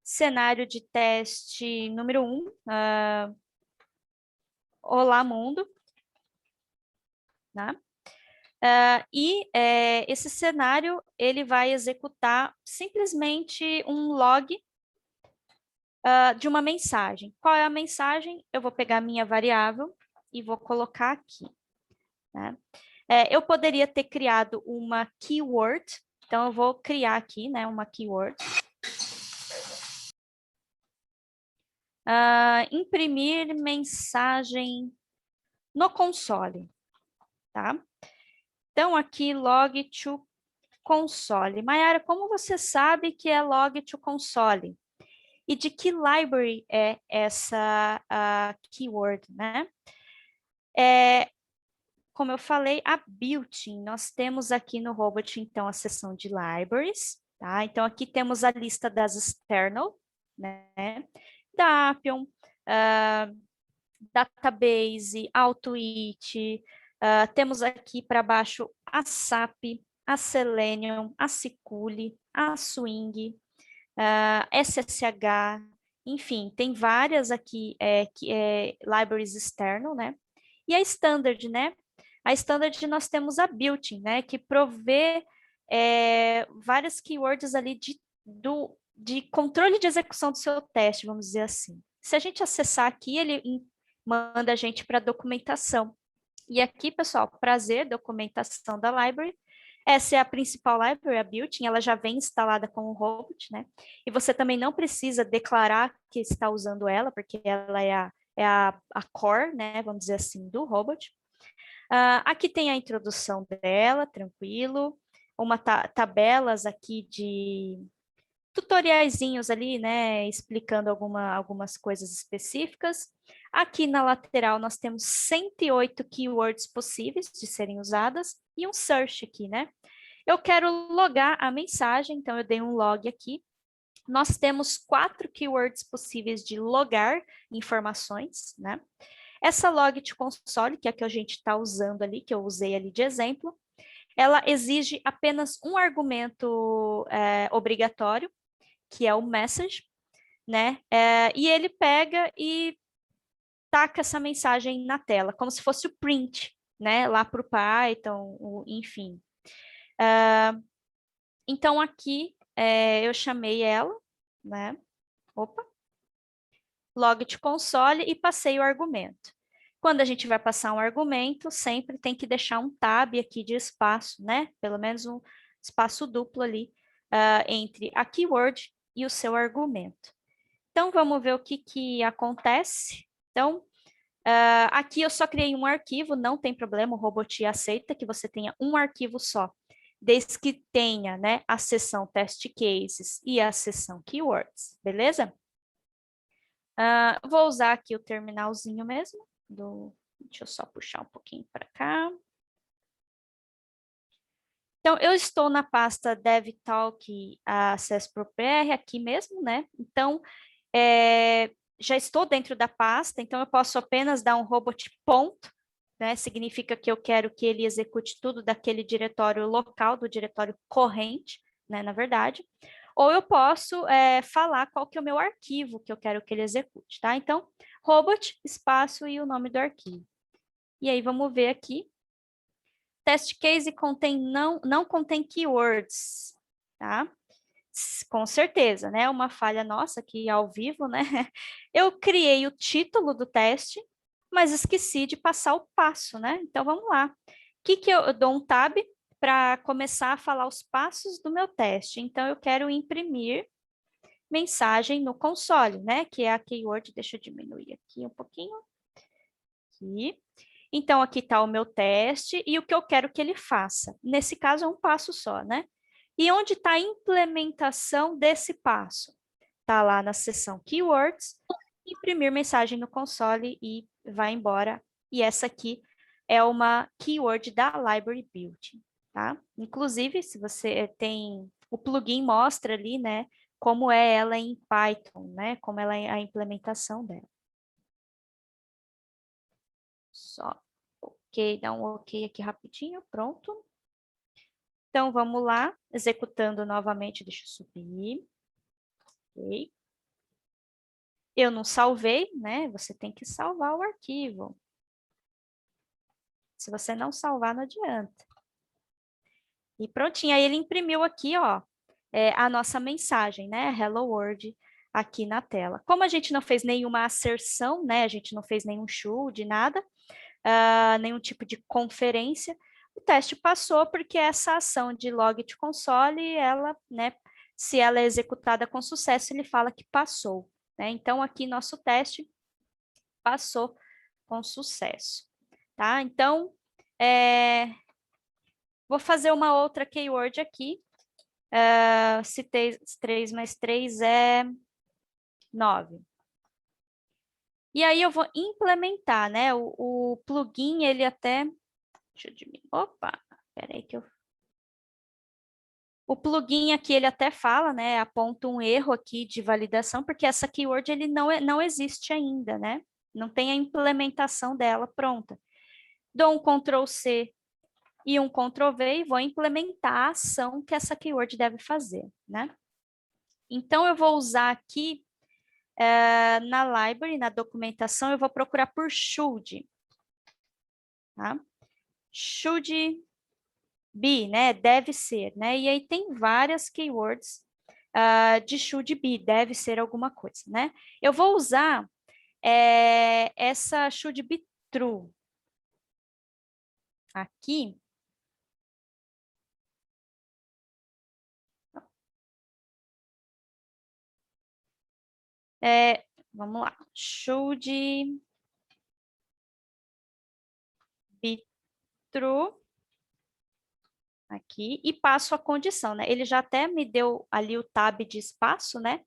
Cenário de teste número 1. Olá, mundo. Né? Esse cenário, ele vai executar simplesmente um log de uma mensagem. Qual é a mensagem? Eu vou pegar a minha variável e vou colocar aqui. Né? Eu poderia ter criado uma keyword, então eu vou criar aqui, né, uma keyword. Imprimir mensagem no console, tá? Então, aqui, log to console. Mayara, como você sabe que é log to console? E de que library é essa keyword, né? Como eu falei, a built-in. Nós temos aqui no Robot, então, a seção de libraries, tá? Então, aqui temos a lista das external, né? Da Appium, Database, AutoIT, temos aqui para baixo a SAP, a Selenium, a Siculi, a Swing, SSH, enfim, tem várias aqui libraries external, né? E a standard, né? A standard nós temos a built-in, né? Que provê várias keywords ali de controle de execução do seu teste, vamos dizer assim. Se a gente acessar aqui, ele manda a gente para a documentação. E aqui, pessoal, prazer, documentação da library. Essa é a principal library, a built-in, ela já vem instalada com o Robot, né? E você também não precisa declarar que está usando ela, porque ela é a core, né? Vamos dizer assim, do Robot. Aqui tem a introdução dela, tranquilo. Tabelas aqui de tutoriaizinhos ali, né, explicando algumas coisas específicas. Aqui na lateral nós temos 108 keywords possíveis de serem usadas e um search aqui, né? Eu quero logar a mensagem, então eu dei um log aqui. Nós temos 4 keywords possíveis de logar informações, né? Essa log de console, que é a que a gente está usando ali, que eu usei ali de exemplo, ela exige apenas um argumento obrigatório, que é o message, né? E ele pega e taca essa mensagem na tela, como se fosse o print, né? Lá para o Python, enfim. Então, aqui eu chamei ela, né? Opa! Log de console e passei o argumento. Quando a gente vai passar um argumento, sempre tem que deixar um tab aqui de espaço, né? Pelo menos um espaço duplo ali entre a keyword e o seu argumento. Então, vamos ver o que acontece. Então, aqui eu só criei um arquivo, não tem problema, o Robot aceita que você tenha um arquivo só, desde que tenha, né, a seção test cases e a seção keywords, beleza? Vou usar aqui o terminalzinho mesmo. Deixa eu só puxar um pouquinho para cá. Então, eu estou na pasta DevTalk Access Pro PR aqui mesmo, né? Então, já estou dentro da pasta, então eu posso apenas dar um robot ponto, né? Significa que eu quero que ele execute tudo daquele diretório local, do diretório corrente, né? Na verdade. Ou eu posso falar qual que é o meu arquivo que eu quero que ele execute, tá? Então, robot, espaço e o nome do arquivo. E aí, vamos ver aqui. Test case não contém keywords, tá? Com certeza, né? Uma falha nossa aqui ao vivo, né? Eu criei o título do teste, mas esqueci de passar o passo, né? Então, vamos lá. Que eu dou um tab para começar a falar os passos do meu teste. Então, eu quero imprimir mensagem no console, né? Que é a keyword, deixa eu diminuir aqui um pouquinho. Aqui. Então, aqui está o meu teste e o que eu quero que ele faça. Nesse caso, é um passo só, né? E onde está a implementação desse passo? Está lá na seção Keywords, imprimir mensagem no console e vai embora. E essa aqui é uma keyword da Library Build, tá? Inclusive, se você tem... O plugin mostra ali, né, como é ela em Python, né? Como ela é a implementação dela. Só ok, dá um ok aqui rapidinho, pronto. Então, vamos lá, executando novamente, deixa eu subir. Ok. Eu não salvei, né? Você tem que salvar o arquivo. Se você não salvar, não adianta. E prontinho, aí ele imprimiu aqui, ó, a nossa mensagem, né? Hello World, aqui na tela. Como a gente não fez nenhuma asserção, né? A gente não fez nenhum show de nada, nenhum tipo de conferência, o teste passou porque essa ação de log to console, ela, né? Se ela é executada com sucesso, ele fala que passou, né? Então, aqui nosso teste passou com sucesso, tá? Então, vou fazer uma outra keyword aqui. Se 3 mais 3 é 9. E aí eu vou implementar, né? O plugin, ele até... Deixa eu diminuir. Opa, peraí que eu... O plugin aqui, ele até fala, né? Aponta um erro aqui de validação, porque essa keyword, ele não existe ainda, né? Não tem a implementação dela pronta. Dou um Ctrl+C e um Ctrl+V e vou implementar a ação que essa keyword deve fazer, né? Então, eu vou usar aqui, na library, na documentação, eu vou procurar por should, tá? Should be, né? Deve ser, né? E aí tem várias keywords de should be, deve ser alguma coisa, né? Eu vou usar essa should be true aqui. Vamos lá. Should be true. Aqui. E passo a condição, né? Ele já até me deu ali o tab de espaço, né?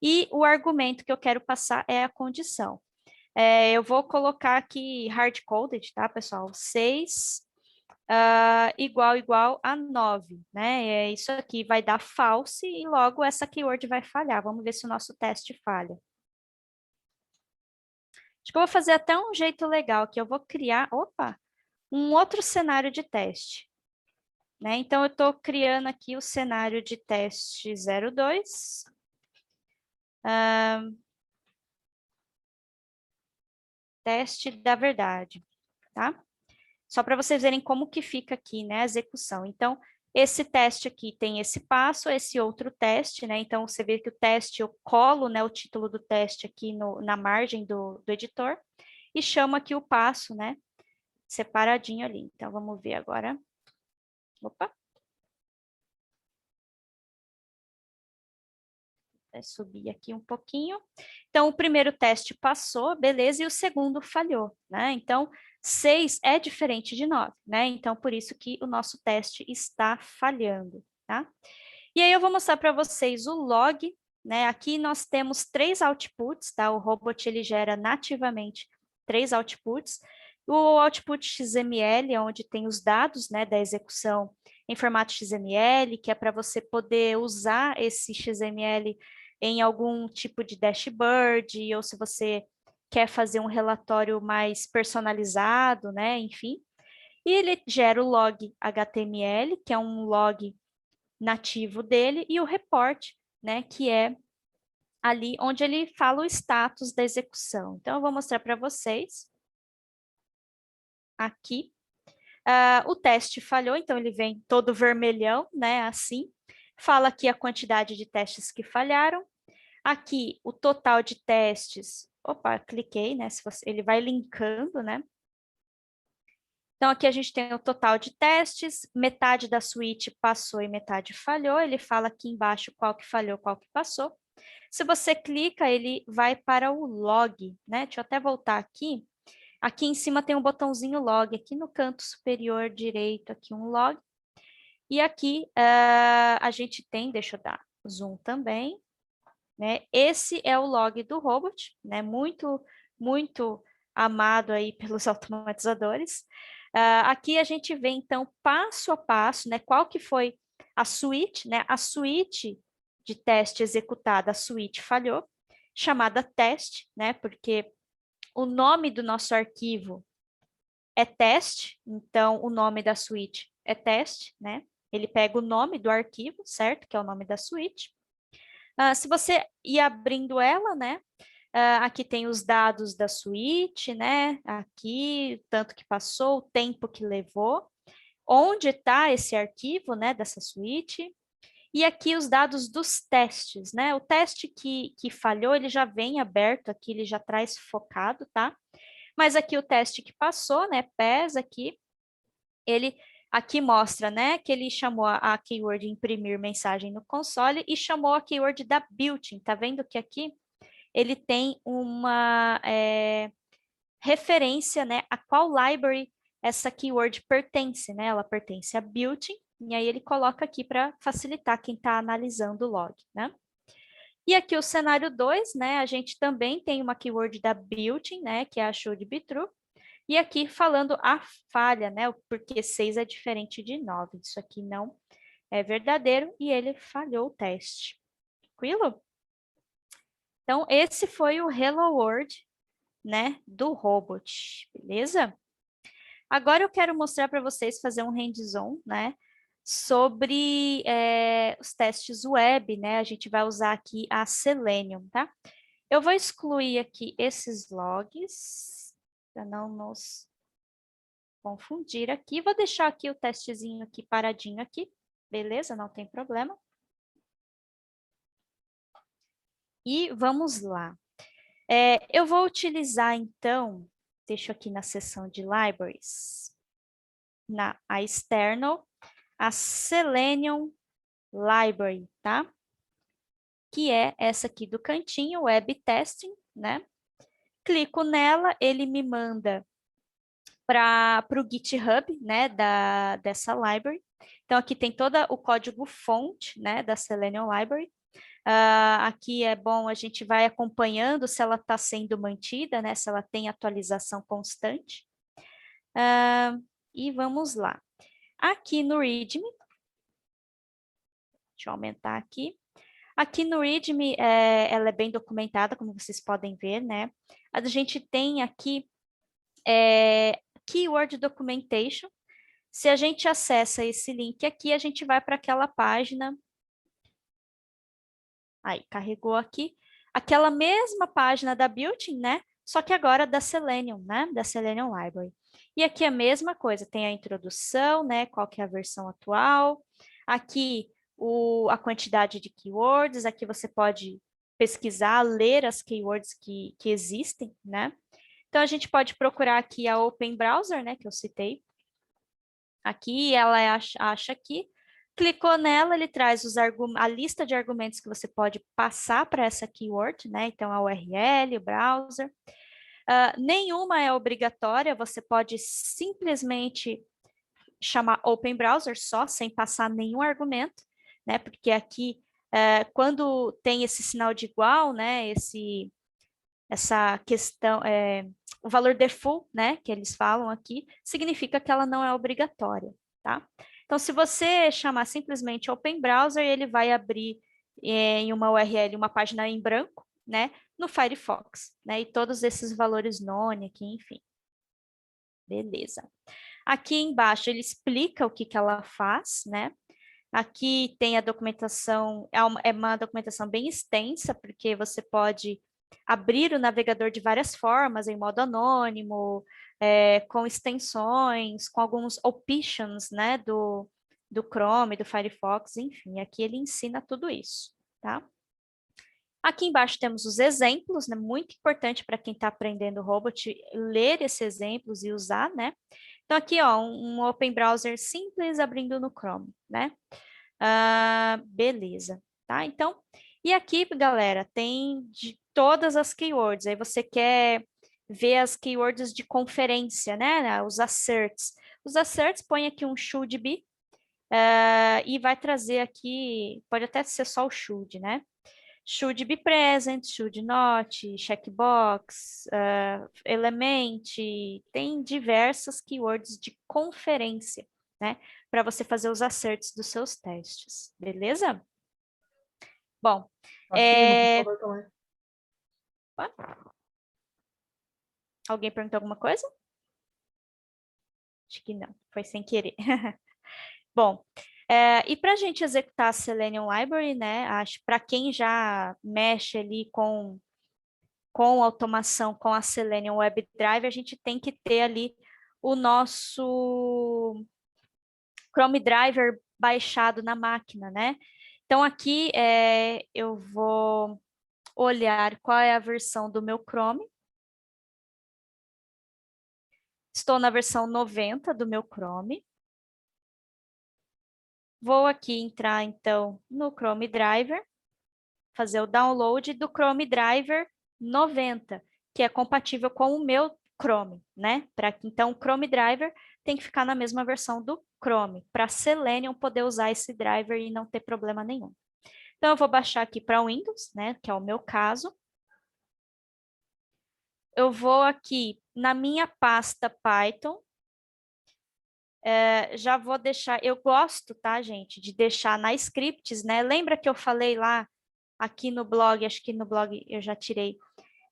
E o argumento que eu quero passar é a condição. Eu vou colocar aqui hard-coded, tá, pessoal? 6 igual a 9, né? Isso aqui vai dar false e logo essa keyword vai falhar. Vamos ver se o nosso teste falha. Acho que eu vou fazer até um jeito legal, que eu vou criar, um outro cenário de teste. Né? Então, eu estou criando aqui o cenário de teste 02. Teste da verdade, tá? Só para vocês verem como que fica aqui, né, a execução. Então, esse teste aqui tem esse passo, esse outro teste, né? Então, você vê que o teste, eu colo, né, o título do teste aqui na margem do editor e chamo aqui o passo, né, separadinho ali. Então, vamos ver agora. Opa. Subir aqui um pouquinho. Então, o primeiro teste passou, beleza, e o segundo falhou, né? Então, 6 é diferente de 9, né? Então, por isso que o nosso teste está falhando, tá? E aí, eu vou mostrar para vocês o log, né? Aqui nós temos 3 outputs, tá? O robot, ele gera nativamente 3 outputs. O output XML, onde tem os dados, né, da execução em formato XML, que é para você poder usar esse XML em algum tipo de dashboard, ou se você quer fazer um relatório mais personalizado, né? Enfim. E ele gera o log HTML, que é um log nativo dele, e o report, né? Que é ali onde ele fala o status da execução. Então, eu vou mostrar para vocês aqui. O teste falhou, então ele vem todo vermelhão, né? Assim. Fala aqui a quantidade de testes que falharam. Aqui, o total de testes. Opa, cliquei, né? Ele vai linkando, né? Então, aqui a gente tem o total de testes, metade da suíte passou e metade falhou. Ele fala aqui embaixo qual que falhou, qual que passou. Se você clica, ele vai para o log, né? Deixa eu até voltar aqui. Aqui em cima tem um botãozinho log, aqui no canto superior direito, aqui um log. E aqui a gente tem, deixa eu dar zoom também, né? Esse é o log do robot, né? Muito amado aí pelos automatizadores. Aqui a gente vê, então, passo a passo, né, qual que foi a suíte, né, a suíte de teste executada, a suíte falhou, chamada teste, né, porque o nome do nosso arquivo é teste, então o nome da suíte é teste, né, ele pega o nome do arquivo, certo, que é o nome da suíte. Se você ir abrindo ela, né, aqui tem os dados da suíte, né? Aqui, tanto que passou, o tempo que levou, onde está esse arquivo, né, dessa suíte. E aqui os dados dos testes, né? O teste que falhou, ele já vem aberto aqui, ele já traz focado, tá? Mas aqui o teste que passou, né, PES aqui, ele aqui mostra, né, que ele chamou a keyword imprimir mensagem no console e chamou a keyword da built-in. Tá vendo que aqui ele tem uma referência, né, a qual library essa keyword pertence, né? Ela pertence a built-in, e aí ele coloca aqui para facilitar quem está analisando o log, né? E aqui o cenário 2, né, a gente também tem uma keyword da built-in, né, que é a should be true, e aqui falando a falha, né, porque 6 é diferente de 9, isso aqui não é verdadeiro, e ele falhou o teste. Tranquilo? Então, esse foi o Hello World, né, do robot, beleza? Agora eu quero mostrar para vocês fazer um hands-on, né, sobre os testes web, né? A gente vai usar aqui a Selenium, tá? Eu vou excluir aqui esses logs para não nos confundir aqui. Vou deixar aqui o testezinho aqui paradinho aqui, beleza? Não tem problema. E vamos lá. Eu vou utilizar, então, deixo aqui na seção de libraries, a external, a Selenium Library, tá? Que é essa aqui do cantinho, Web Testing, né? Clico nela, ele me manda para o GitHub, né, dessa library. Então, aqui tem todo o código fonte, né, da Selenium Library. Aqui é bom, a gente vai acompanhando se ela está sendo mantida, né, se ela tem atualização constante. E vamos lá. Aqui no README, deixa eu aumentar aqui. Aqui no README, ela é bem documentada, como vocês podem ver, né? A gente tem aqui Keyword Documentation. Se a gente acessa esse link aqui, a gente vai para aquela página. Aí, carregou aqui. Aquela mesma página da Built-in, né? Só que agora da Selenium, né? Da Selenium Library. E aqui a mesma coisa, tem a introdução, né? Qual que é a versão atual. Aqui a quantidade de keywords, aqui você pode pesquisar, ler as keywords que existem, né? Então, a gente pode procurar aqui a Open Browser, né, que eu citei. Aqui, ela acha aqui. Clicou nela, ele traz a lista de argumentos que você pode passar para essa keyword, né? Então, a URL, o browser. Nenhuma é obrigatória, você pode simplesmente chamar Open Browser só, sem passar nenhum argumento, né? Porque aqui, quando tem esse sinal de igual, né? Essa questão, o valor default, né? Que eles falam aqui, significa que ela não é obrigatória, tá? Então, se você chamar simplesmente Open Browser, ele vai abrir em uma URL uma página em branco, né? No Firefox, né? E todos esses valores none aqui, enfim. Beleza. Aqui embaixo ele explica o que ela faz, né? Aqui tem a documentação, é uma documentação bem extensa, porque você pode abrir o navegador de várias formas, em modo anônimo, com extensões, com alguns options, né, do Chrome, do Firefox, enfim, aqui ele ensina tudo isso, tá? Aqui embaixo temos os exemplos, né, muito importante para quem está aprendendo robot, ler esses exemplos e usar, né? Então, aqui, ó, um Open Browser simples abrindo no Chrome, né? Beleza, tá? Então, e aqui, galera, tem de todas as keywords. Aí você quer ver as keywords de conferência, né? Os asserts. Os asserts, põe aqui um should be e vai trazer aqui, pode até ser só o should, né? Should be present, should not, checkbox, element, tem diversas keywords de conferência, né? Para você fazer os acertos dos seus testes, beleza? Bom, Aqui no computador também. alguém perguntou alguma coisa? Acho que não, foi sem querer. Bom, e para a gente executar a Selenium Library, né? Acho para quem já mexe ali com automação, com a Selenium WebDrive, a gente tem que ter ali o nosso Chrome Driver baixado na máquina, né? Então aqui eu vou olhar qual é a versão do meu Chrome. Estou na versão 90 do meu Chrome. Vou aqui entrar, então, no Chrome Driver, fazer o download do Chrome Driver 90, que é compatível com o meu Chrome, né? Então, o Chrome Driver tem que ficar na mesma versão do Chrome, para Selenium poder usar esse driver e não ter problema nenhum. Então, eu vou baixar aqui para Windows, né? Que é o meu caso. Eu vou aqui na minha pasta Python. Já vou deixar, eu gosto, tá, gente, de deixar na scripts, né? Lembra que eu falei lá aqui no blog, acho que no blog eu já tirei,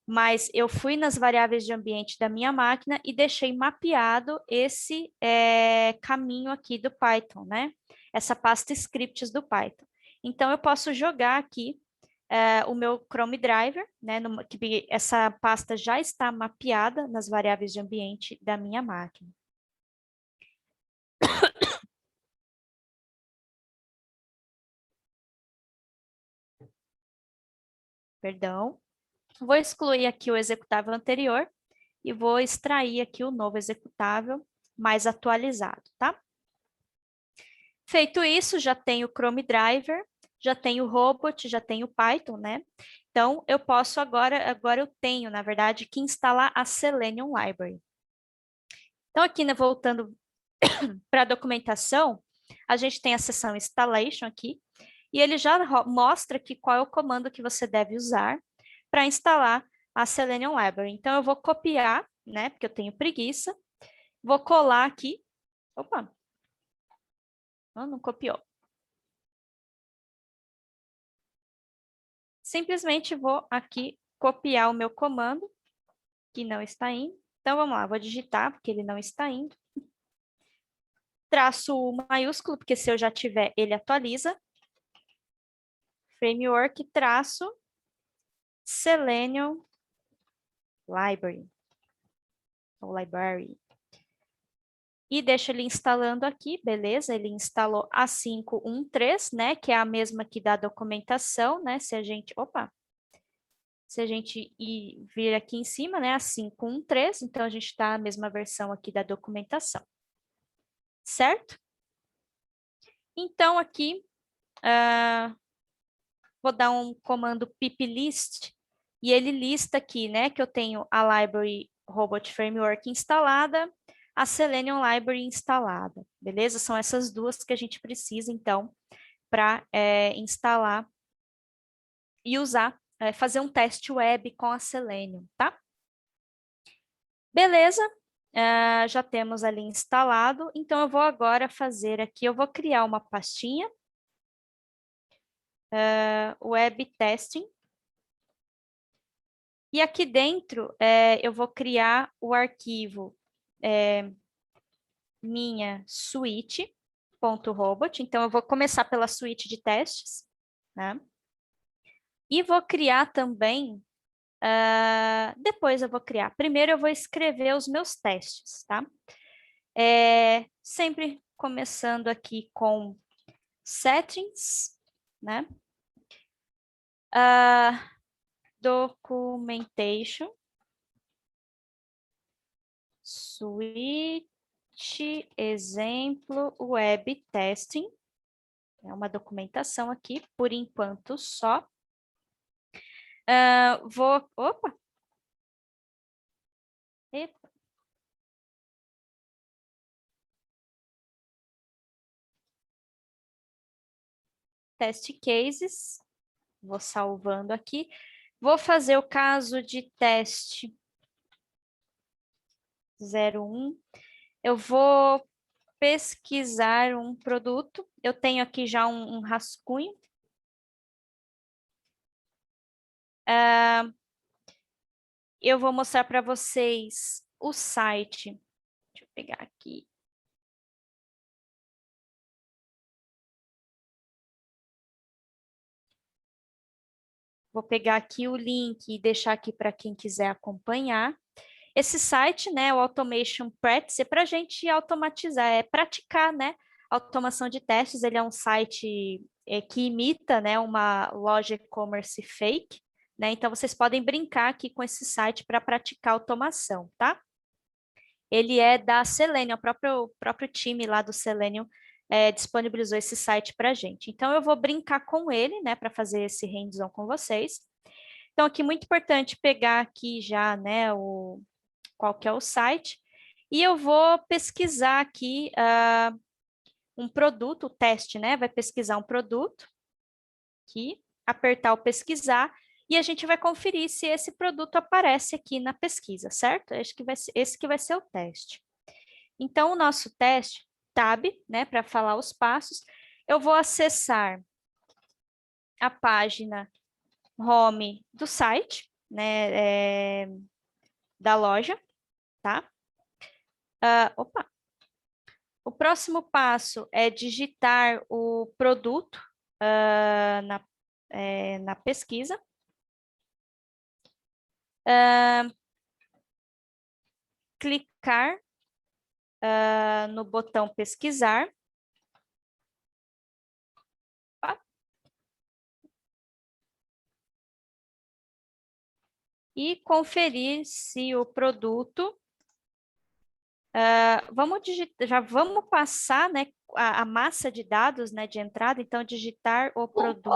mas eu fui nas variáveis de ambiente da minha máquina e deixei mapeado esse caminho aqui do Python, né? Essa pasta scripts do Python. Então, eu posso jogar aqui o meu Chrome Driver, né? Que essa pasta já está mapeada nas variáveis de ambiente da minha máquina. Perdão. Vou excluir aqui o executável anterior e vou extrair aqui o novo executável mais atualizado, tá? Feito isso, já tenho o Chrome Driver, já tenho o Robot, já tenho o Python, né? Então, eu posso agora eu tenho, na verdade, que instalar a Selenium Library. Então, aqui, né, voltando para a documentação, a gente tem a seção Installation aqui, e ele já mostra aqui qual é o comando que você deve usar para instalar a Selenium Library. Então, eu vou copiar, né, porque eu tenho preguiça, vou colar aqui. Opa! Não copiou. Simplesmente vou aqui copiar o meu comando, que não está indo. Então, vamos lá, vou digitar, porque ele não está indo. Traço U maiúsculo, porque se eu já tiver, ele atualiza. Framework, traço, Selenium Library. Ou Library. E deixo ele instalando aqui, beleza? Ele instalou a 513, né? Que é a mesma que da documentação, né? Se a gente vir aqui em cima, né? A 513, então a gente está na mesma versão aqui da documentação. Certo? Então, aqui, vou dar um comando piplist, e ele lista aqui, né? Que eu tenho a Library Robot Framework instalada, a Selenium Library instalada, beleza? São essas duas que a gente precisa, então, para instalar e usar, fazer um teste web com a Selenium, tá? Beleza, já temos ali instalado, então eu vou agora fazer aqui, eu vou criar uma pastinha, web testing, e aqui dentro eu vou criar o arquivo minha suite.robot. Então, eu vou começar pela suite de testes, né? E vou criar também, depois eu vou criar. Primeiro eu vou escrever os meus testes, tá? Sempre começando aqui com settings, né? Documentation, suite, exemplo, web testing. É uma documentação aqui, por enquanto só. Opa! Epa. Test cases. Vou salvando aqui. Vou fazer o caso de teste 01. Eu vou pesquisar um produto. Eu tenho aqui já um rascunho. Eu vou mostrar para vocês o site. Deixa eu pegar aqui. Vou pegar aqui o link e deixar aqui para quem quiser acompanhar. Esse site, né, o Automation Practice, é para a gente automatizar, é praticar, né, automação de testes. Ele é um site que imita, né, uma loja e-commerce fake, né, então vocês podem brincar aqui com esse site para praticar automação, tá? Ele é da Selenium, o próprio time lá do Selenium disponibilizou esse site para a gente. Então, eu vou brincar com ele, né, para fazer esse hands-on com vocês. Então, aqui, muito importante pegar aqui já, né, qual que é o site, e eu vou pesquisar aqui um produto, o teste, né, vai pesquisar um produto, aqui, apertar o pesquisar, e a gente vai conferir se esse produto aparece aqui na pesquisa, certo? Acho que esse que vai ser o teste. Então, o nosso teste, tab, né, para falar os passos, eu vou acessar a página home do site, né, da loja, tá? Opa! O próximo passo é digitar o produto na pesquisa. Clicar no botão pesquisar. E conferir se o produto... já vamos passar, né, a massa de dados, né, de entrada, então digitar o produto.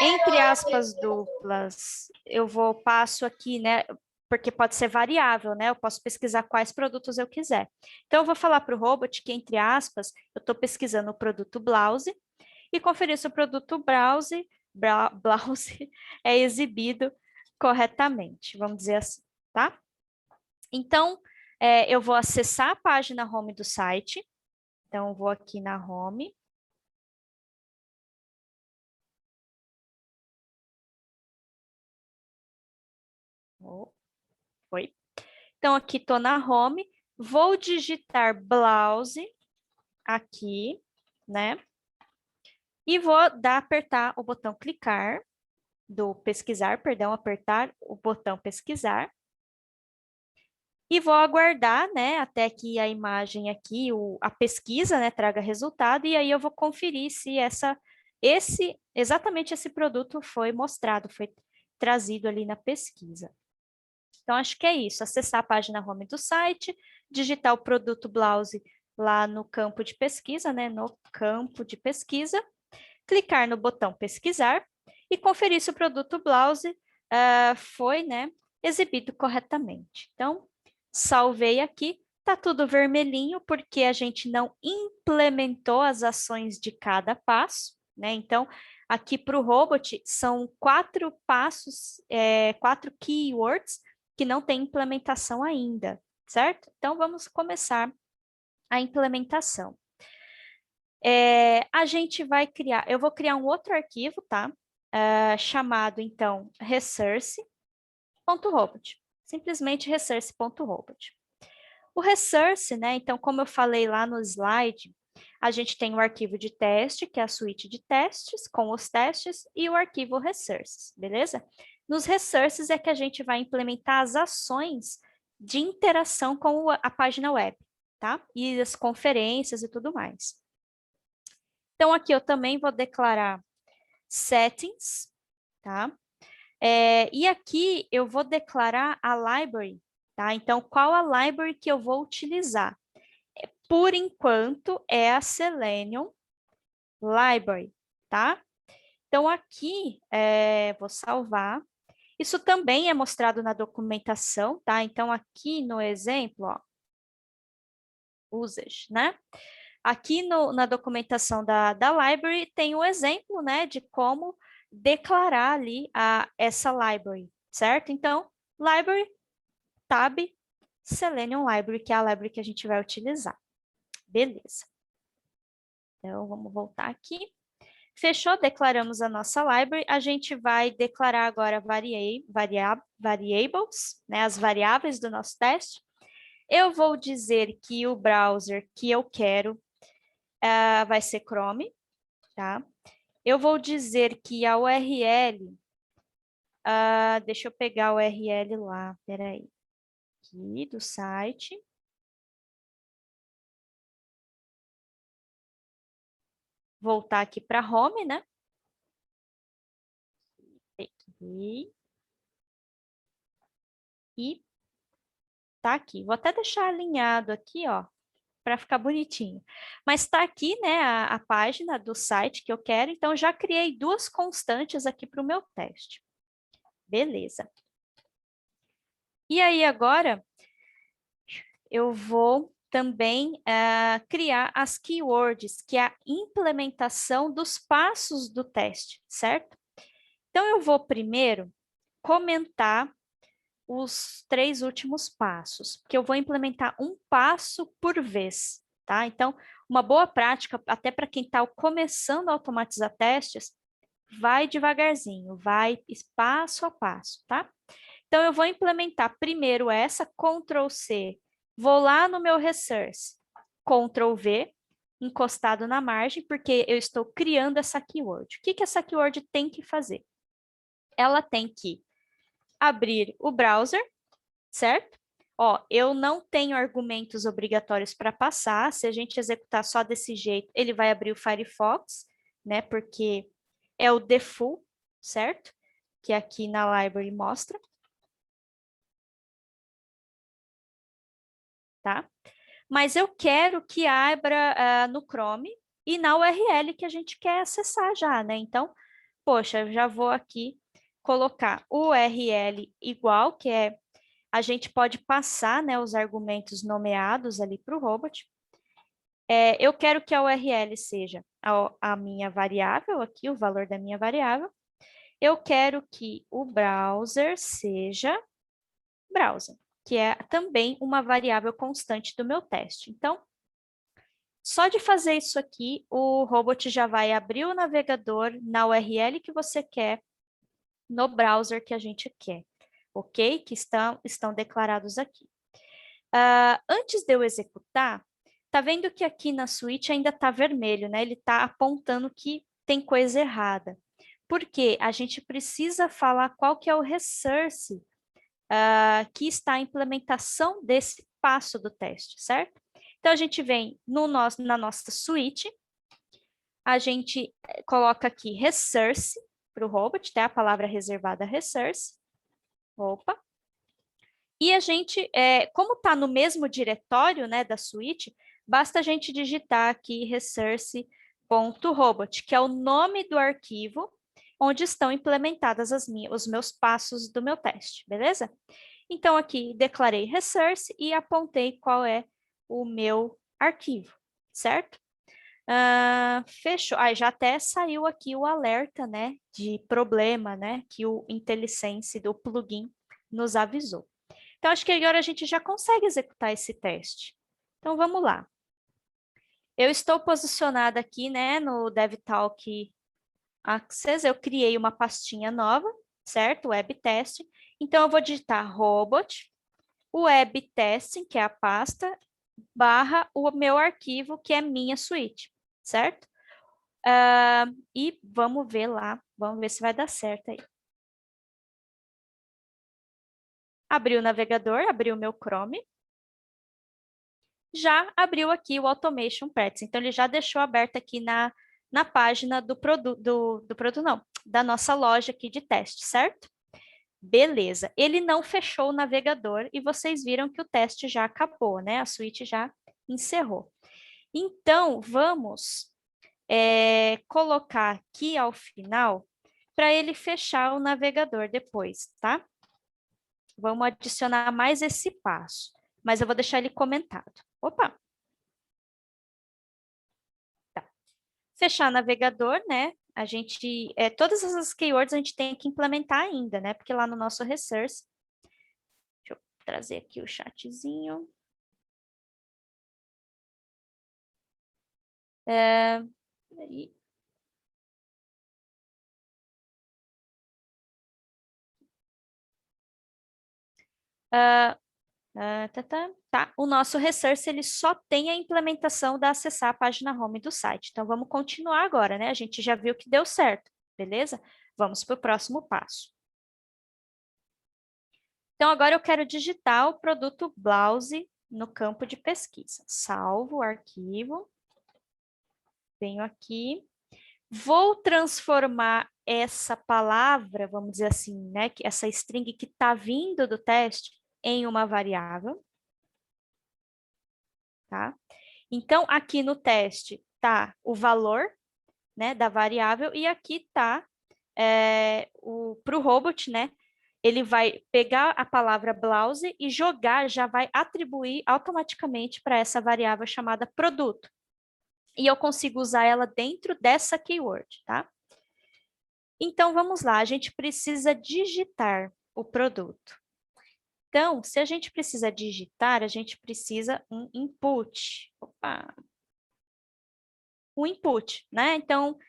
Entre aspas duplas, eu passo aqui, né, porque pode ser variável, né, eu posso pesquisar quais produtos eu quiser. Então, eu vou falar para o robot que, entre aspas, eu estou pesquisando o produto blouse e conferir se o produto blouse é exibido corretamente, vamos dizer assim, tá? Então, eu vou acessar a página home do site. Então, eu vou aqui na home. Foi. Então, aqui estou na home. Vou digitar blouse aqui, né? E vou apertar o botão clicar do pesquisar, perdão, apertar o botão pesquisar. E vou aguardar, né, até que a imagem aqui, a pesquisa, né, traga resultado, e aí eu vou conferir se exatamente esse produto foi mostrado, foi trazido ali na pesquisa. Então, acho que é isso, acessar a página home do site, digitar o produto blouse lá no campo de pesquisa, né, no campo de pesquisa, clicar no botão pesquisar e conferir se o produto blouse foi, né, exibido corretamente. Então, salvei aqui, tá tudo vermelhinho porque a gente não implementou as ações de cada passo, né? Então, aqui para o robot são 4 passos, 4 keywords que não tem implementação ainda, certo? Então, vamos começar a implementação. A gente vai criar, eu vou criar um outro arquivo, tá? Chamado, então, resource.robot. Simplesmente resource.robot. O resource, né? Então, como eu falei lá no slide, a gente tem o arquivo de teste, que é a suíte de testes, com os testes, e o arquivo resources, beleza? Nos resources é que a gente vai implementar as ações de interação com a página web, tá? E as conferências e tudo mais. Então, aqui eu também vou declarar settings, tá? E aqui eu vou declarar a library, tá? Então, qual a library que eu vou utilizar? Por enquanto, é a Selenium Library, tá? Então, aqui, vou salvar. Isso também é mostrado na documentação, tá? Então, aqui no exemplo, ó, usage, né? Aqui na documentação da library tem um exemplo, né, de como declarar ali essa library, certo? Então, library, tab, Selenium Library, que é a library que a gente vai utilizar. Beleza. Então, vamos voltar aqui. Fechou, declaramos a nossa library. A gente vai declarar agora variables, né, as variáveis do nosso teste. Eu vou dizer que o browser que eu quero vai ser Chrome, tá? Eu vou dizer que a URL, deixa eu pegar a URL lá, peraí, aqui do site. Voltar aqui para home, né? E tá aqui. Vou até deixar alinhado aqui, ó, para ficar bonitinho. Mas está aqui, né, a página do site que eu quero. Então, já criei duas constantes aqui para o meu teste. Beleza. E aí, agora, eu vou também criar as keywords, que é a implementação dos passos do teste, certo? Então, eu vou primeiro comentar os 3 últimos passos, porque eu vou implementar um passo por vez, tá? Então, uma boa prática, até para quem está começando a automatizar testes, vai devagarzinho, vai passo a passo, tá? Então, eu vou implementar primeiro essa, Ctrl+C, vou lá no meu resource, Ctrl+V, encostado na margem, porque eu estou criando essa keyword. O que essa keyword tem que fazer? Ela tem que abrir o browser, certo? Ó, eu não tenho argumentos obrigatórios para passar. Se a gente executar só desse jeito, ele vai abrir o Firefox, né? Porque é o default, certo? Que aqui na library mostra. Tá? Mas eu quero que abra no Chrome e na URL que a gente quer acessar já, né? Então, poxa, eu já vou aqui colocar URL igual, que é a gente pode passar, né, os argumentos nomeados ali para o robot. Eu quero que a URL seja a minha variável aqui, o valor da minha variável. Eu quero que o browser seja browser, que é também uma variável constante do meu teste. Então, só de fazer isso aqui, o robot já vai abrir o navegador na URL que você quer, no browser que a gente quer, ok? Que estão declarados aqui. Antes de eu executar, tá vendo que aqui na suíte ainda está vermelho, né? Ele está apontando que tem coisa errada. Porque a gente precisa falar qual que é o resource que está a implementação desse passo do teste, certo? Então, a gente vem na nossa suíte, a gente coloca aqui resource para o robot, tá? A palavra reservada resource. Opa. E a gente, como está no mesmo diretório, né, da suíte, basta a gente digitar aqui resource.robot, que é o nome do arquivo onde estão implementadas os meus passos do meu teste, beleza? Então, aqui declarei resource e apontei qual é o meu arquivo, certo? Fechou. Já até saiu aqui o alerta, né, de problema, né, que o IntelliSense do plugin nos avisou. Então, acho que agora a gente já consegue executar esse teste. Então, vamos lá. Eu estou posicionada aqui, né, no DevTalk Access, eu criei uma pastinha nova, certo? Web Testing. Então, eu vou digitar robot, web testing, que é a pasta, barra o meu arquivo, que é minha suíte, certo? E vamos ver lá, vamos ver se vai dar certo aí. Abri o navegador, abri o meu Chrome. Já abriu aqui o Automation Paths, então ele já deixou aberto aqui na página do produto não, da nossa loja aqui de teste, certo? Beleza, ele não fechou o navegador e vocês viram que o teste já acabou, né? A suíte já encerrou. Então, vamos colocar aqui ao final para ele fechar o navegador depois, tá? Vamos adicionar mais esse passo, mas eu vou deixar ele comentado. Opa! Fechar navegador, né? A gente, todas essas keywords a gente tem que implementar ainda, né? Porque lá no nosso resource, deixa eu trazer aqui o chatzinho. Peraí. Tá. O nosso resource, ele só tem a implementação da acessar a página home do site. Então, vamos continuar agora, né? A gente já viu que deu certo, beleza? Vamos para o próximo passo. Então, agora eu quero digitar o produto blouse no campo de pesquisa. Salvo o arquivo. Venho aqui. Vou transformar essa palavra, vamos dizer assim, né? Essa string que está vindo do teste em uma variável. Tá? Então, aqui no teste está o valor, né, da variável e aqui está para o robot, né? Ele vai pegar a palavra blouse e jogar, já vai atribuir automaticamente para essa variável chamada produto. E eu consigo usar ela dentro dessa keyword, tá? Então, vamos lá, a gente precisa digitar o produto. Então, se a gente precisa digitar, a gente precisa um input. Opa! Um input, né? Então,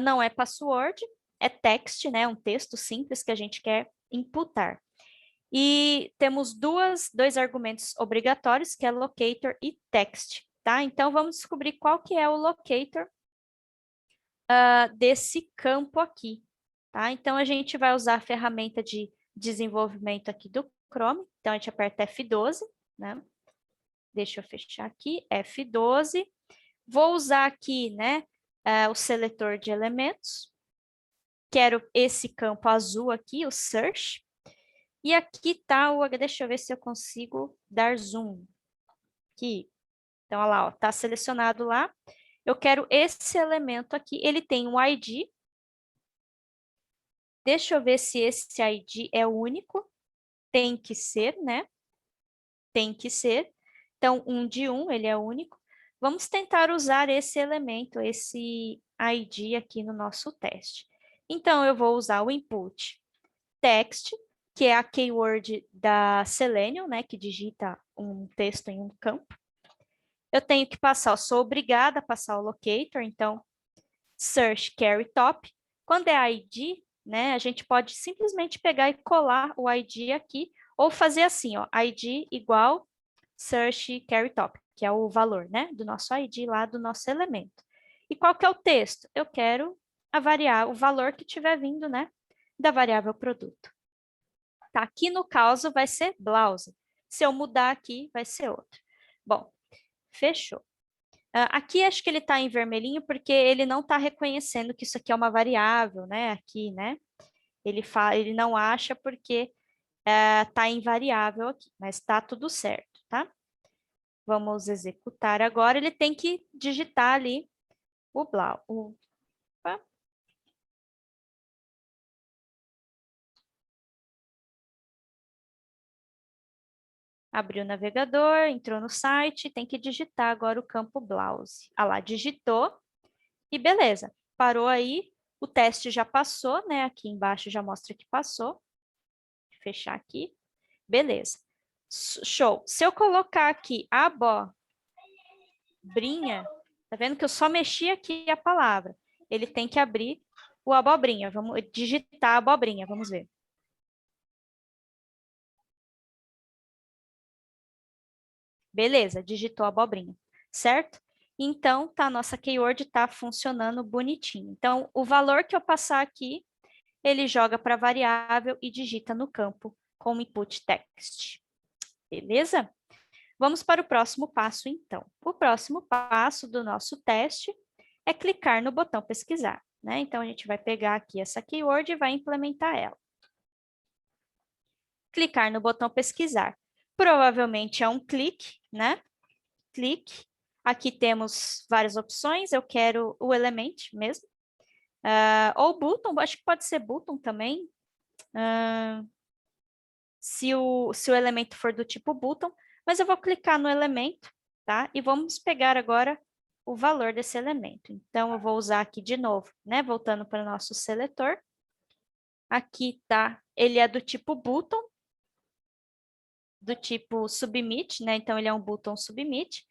não é password, é text, né? Um texto simples que a gente quer imputar. E temos dois argumentos obrigatórios, que é locator e text, tá? Então, vamos descobrir qual que é o locator desse campo aqui, tá? Então, a gente vai usar a ferramenta de desenvolvimento aqui do Chrome. Então, a gente aperta F12, né? Deixa eu fechar aqui, F12. Vou usar aqui, né, o seletor de elementos. Quero esse campo azul aqui, o search. E aqui está o... Deixa eu ver se eu consigo dar zoom. Aqui. Então, olha lá, está selecionado lá. Eu quero esse elemento aqui. Ele tem um ID. Deixa eu ver se esse ID é único. Tem que ser, né? Tem que ser. Então, 1 de 1, ele é único. Vamos tentar usar esse elemento, esse ID aqui no nosso teste. Então, eu vou usar o input text, que é a keyword da Selenium, né, que digita um texto em um campo. Eu tenho que passar, eu sou obrigada a passar o locator, então, search carry top. Quando é ID, né, a gente pode simplesmente pegar e colar o ID aqui, ou fazer assim, ó, ID igual search carry top, que é o valor, né, do nosso ID lá, do nosso elemento. E qual que é o texto? Eu quero avaliar o valor que tiver vindo, né, da variável produto. Tá, aqui no caso vai ser blouse. Se eu mudar aqui, vai ser outro. Bom, fechou. Aqui acho que ele está em vermelhinho porque ele não está reconhecendo que isso aqui é uma variável, né? Aqui, né? Ele não acha porque está em variável aqui, mas está tudo certo, tá? Vamos executar agora. Ele tem que digitar ali o blau. Opa. Abriu o navegador, entrou no site, tem que digitar agora o campo blouse. Ah lá, digitou e beleza. Parou aí, o teste já passou, né? Aqui embaixo já mostra que passou. Vou fechar aqui. Beleza. Show. Se eu colocar aqui abobrinha, tá vendo que eu só mexi aqui a palavra. Ele tem que abrir o abobrinha. Vamos digitar abobrinha, vamos ver. Beleza, digitou abobrinha, certo? Então, tá, a nossa keyword está funcionando bonitinho. Então, o valor que eu passar aqui, ele joga para a variável e digita no campo como input text. Beleza? Vamos para o próximo passo, então. O próximo passo do nosso teste é clicar no botão pesquisar, né? Então, a gente vai pegar aqui essa keyword e vai implementar ela. Clicar no botão pesquisar. Provavelmente é um clique, né? Clique. Aqui temos várias opções. Eu quero o element mesmo. Ou button, acho que pode ser button também. Se o elemento for do tipo button. Mas eu vou clicar no elemento, tá? E vamos pegar agora o valor desse elemento. Então, eu vou usar aqui de novo, né? Voltando para o nosso seletor. Aqui tá, ele é do tipo button, do tipo submit, né? Então, ele é um button submit.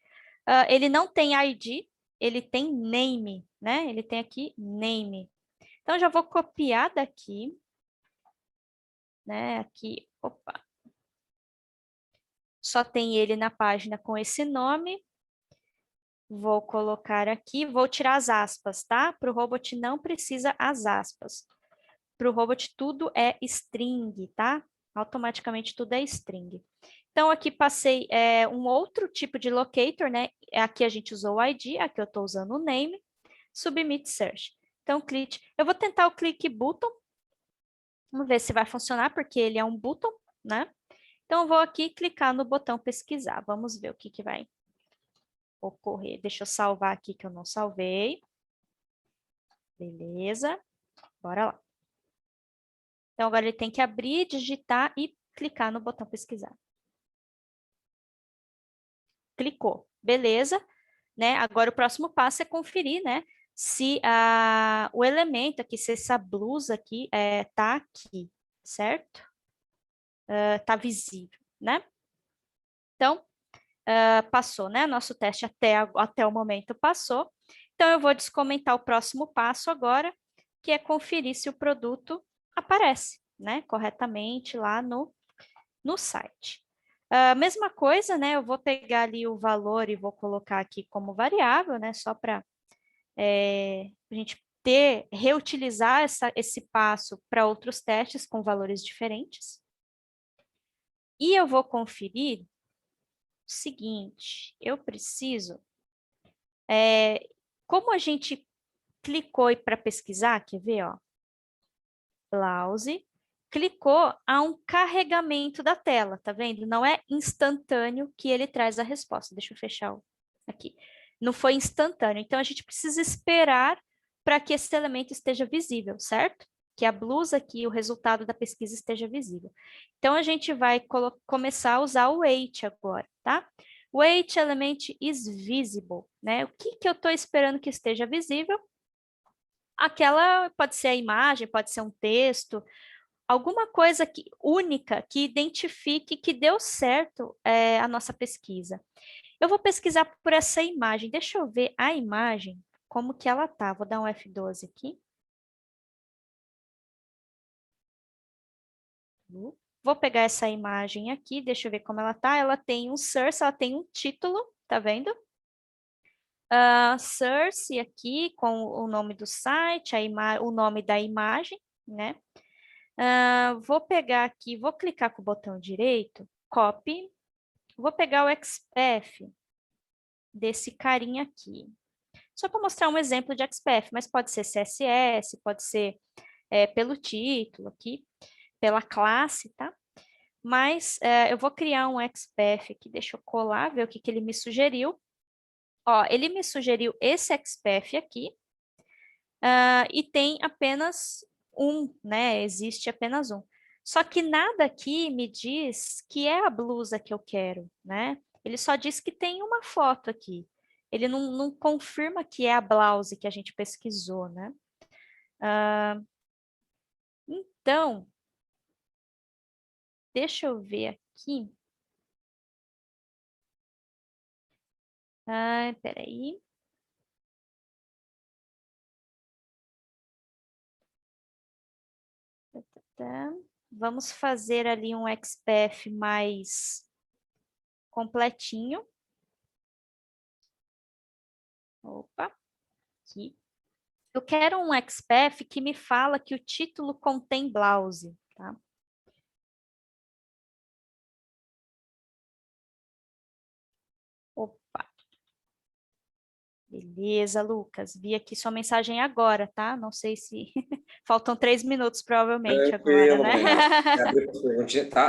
Ele não tem ID, ele tem name, né? Ele tem aqui name. Então, já vou copiar daqui, né? Aqui, opa. Só tem ele na página com esse nome. Vou colocar aqui, vou tirar as aspas, tá? Para o robot não precisa as aspas. Para o robot tudo é string, tá? Automaticamente tudo é string. Então, aqui passei um outro tipo de locator, né? Aqui a gente usou o ID, aqui eu estou usando o name, submit search. Então, clique. Eu vou tentar o click button. Vamos ver se vai funcionar, porque ele é um button, né? Então, eu vou aqui clicar no botão pesquisar. Vamos ver o que vai ocorrer. Deixa eu salvar aqui que eu não salvei. Beleza. Bora lá. Então, agora ele tem que abrir, digitar e clicar no botão pesquisar. Clicou. Beleza. Né? Agora, o próximo passo é conferir, né? Se o elemento aqui, se essa blusa aqui tá aqui, certo? Tá visível, né? Então, passou, né? Nosso teste até o momento passou. Então, eu vou descomentar o próximo passo agora, que é conferir se o produto aparece, né? Corretamente lá no site. Mesma coisa, né? Eu vou pegar ali o valor e vou colocar aqui como variável, né? Só para a gente reutilizar esse passo para outros testes com valores diferentes. E eu vou conferir o seguinte, eu preciso, como a gente clicou para pesquisar, quer ver, ó, browse, clicou, há um carregamento da tela, tá vendo? Não é instantâneo que ele traz a resposta. Deixa eu fechar aqui. Não foi instantâneo, então a gente precisa esperar para que esse elemento esteja visível, certo? Que a blusa aqui, o resultado da pesquisa esteja visível. Então, a gente vai começar a usar o wait agora, tá? Wait element is visible, né? O que eu estou esperando que esteja visível? Aquela pode ser a imagem, pode ser um texto, alguma coisa única que identifique que deu certo a nossa pesquisa. Eu vou pesquisar por essa imagem. Deixa eu ver a imagem, como que ela tá. Vou dar um F12 aqui. Vou pegar essa imagem aqui, deixa eu ver como ela tá. Ela tem um source, ela tem um título, tá vendo? Source aqui com o nome do site, o nome da imagem, né? Vou pegar aqui, vou clicar com o botão direito, copy. Vou pegar o XPath desse carinha aqui. Só para mostrar um exemplo de XPath, mas pode ser CSS, pode ser pelo título aqui, pela classe, tá? Mas eu vou criar um XPath aqui, deixa eu colar, ver o que ele me sugeriu. Ó, ele me sugeriu esse XPath aqui, e tem apenas um, né? Existe apenas um. Só que nada aqui me diz que é a blusa que eu quero, né? Ele só diz que tem uma foto aqui. Ele não confirma que é a blouse que a gente pesquisou, né? Então, deixa eu ver aqui. Peraí. Vamos fazer ali um XPath mais completinho. Opa, aqui. Eu quero um XPath que me fala que o título contém blouse, tá? Opa. Beleza, Lucas. Vi aqui sua mensagem agora, tá? Não sei se... Faltam 3 minutos, provavelmente, agora, né?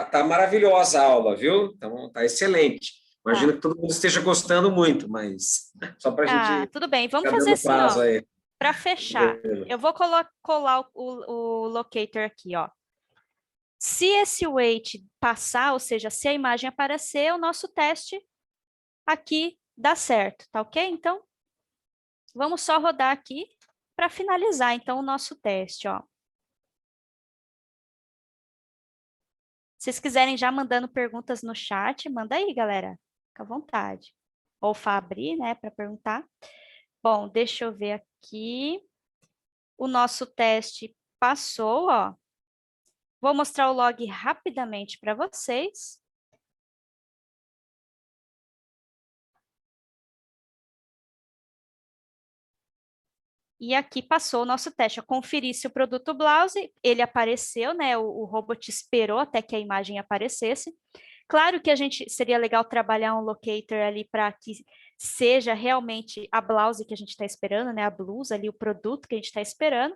Tá maravilhosa a aula, viu? Então, tá excelente. Imagino que todo mundo esteja gostando muito, mas só para a gente... tudo bem. Vamos ficar fazer dando assim, prazo ó. aí. Para fechar, eu vou colar o locator aqui, ó. Se esse weight passar, ou seja, se a imagem aparecer, o nosso teste aqui dá certo, tá ok? Então, vamos só rodar aqui para finalizar, então, o nosso teste, ó. Se vocês quiserem já mandando perguntas no chat, manda aí, galera. Fica à vontade. Ou Fabri, né, para perguntar. Bom, deixa eu ver aqui. O nosso teste passou, ó. Vou mostrar o log rapidamente para vocês. E aqui passou o nosso teste. Eu conferi se o produto blouse, ele apareceu, né? O robot esperou até que a imagem aparecesse. Claro que seria legal trabalhar um locator ali para que seja realmente a blouse que a gente está esperando, né? A blusa ali, o produto que a gente está esperando.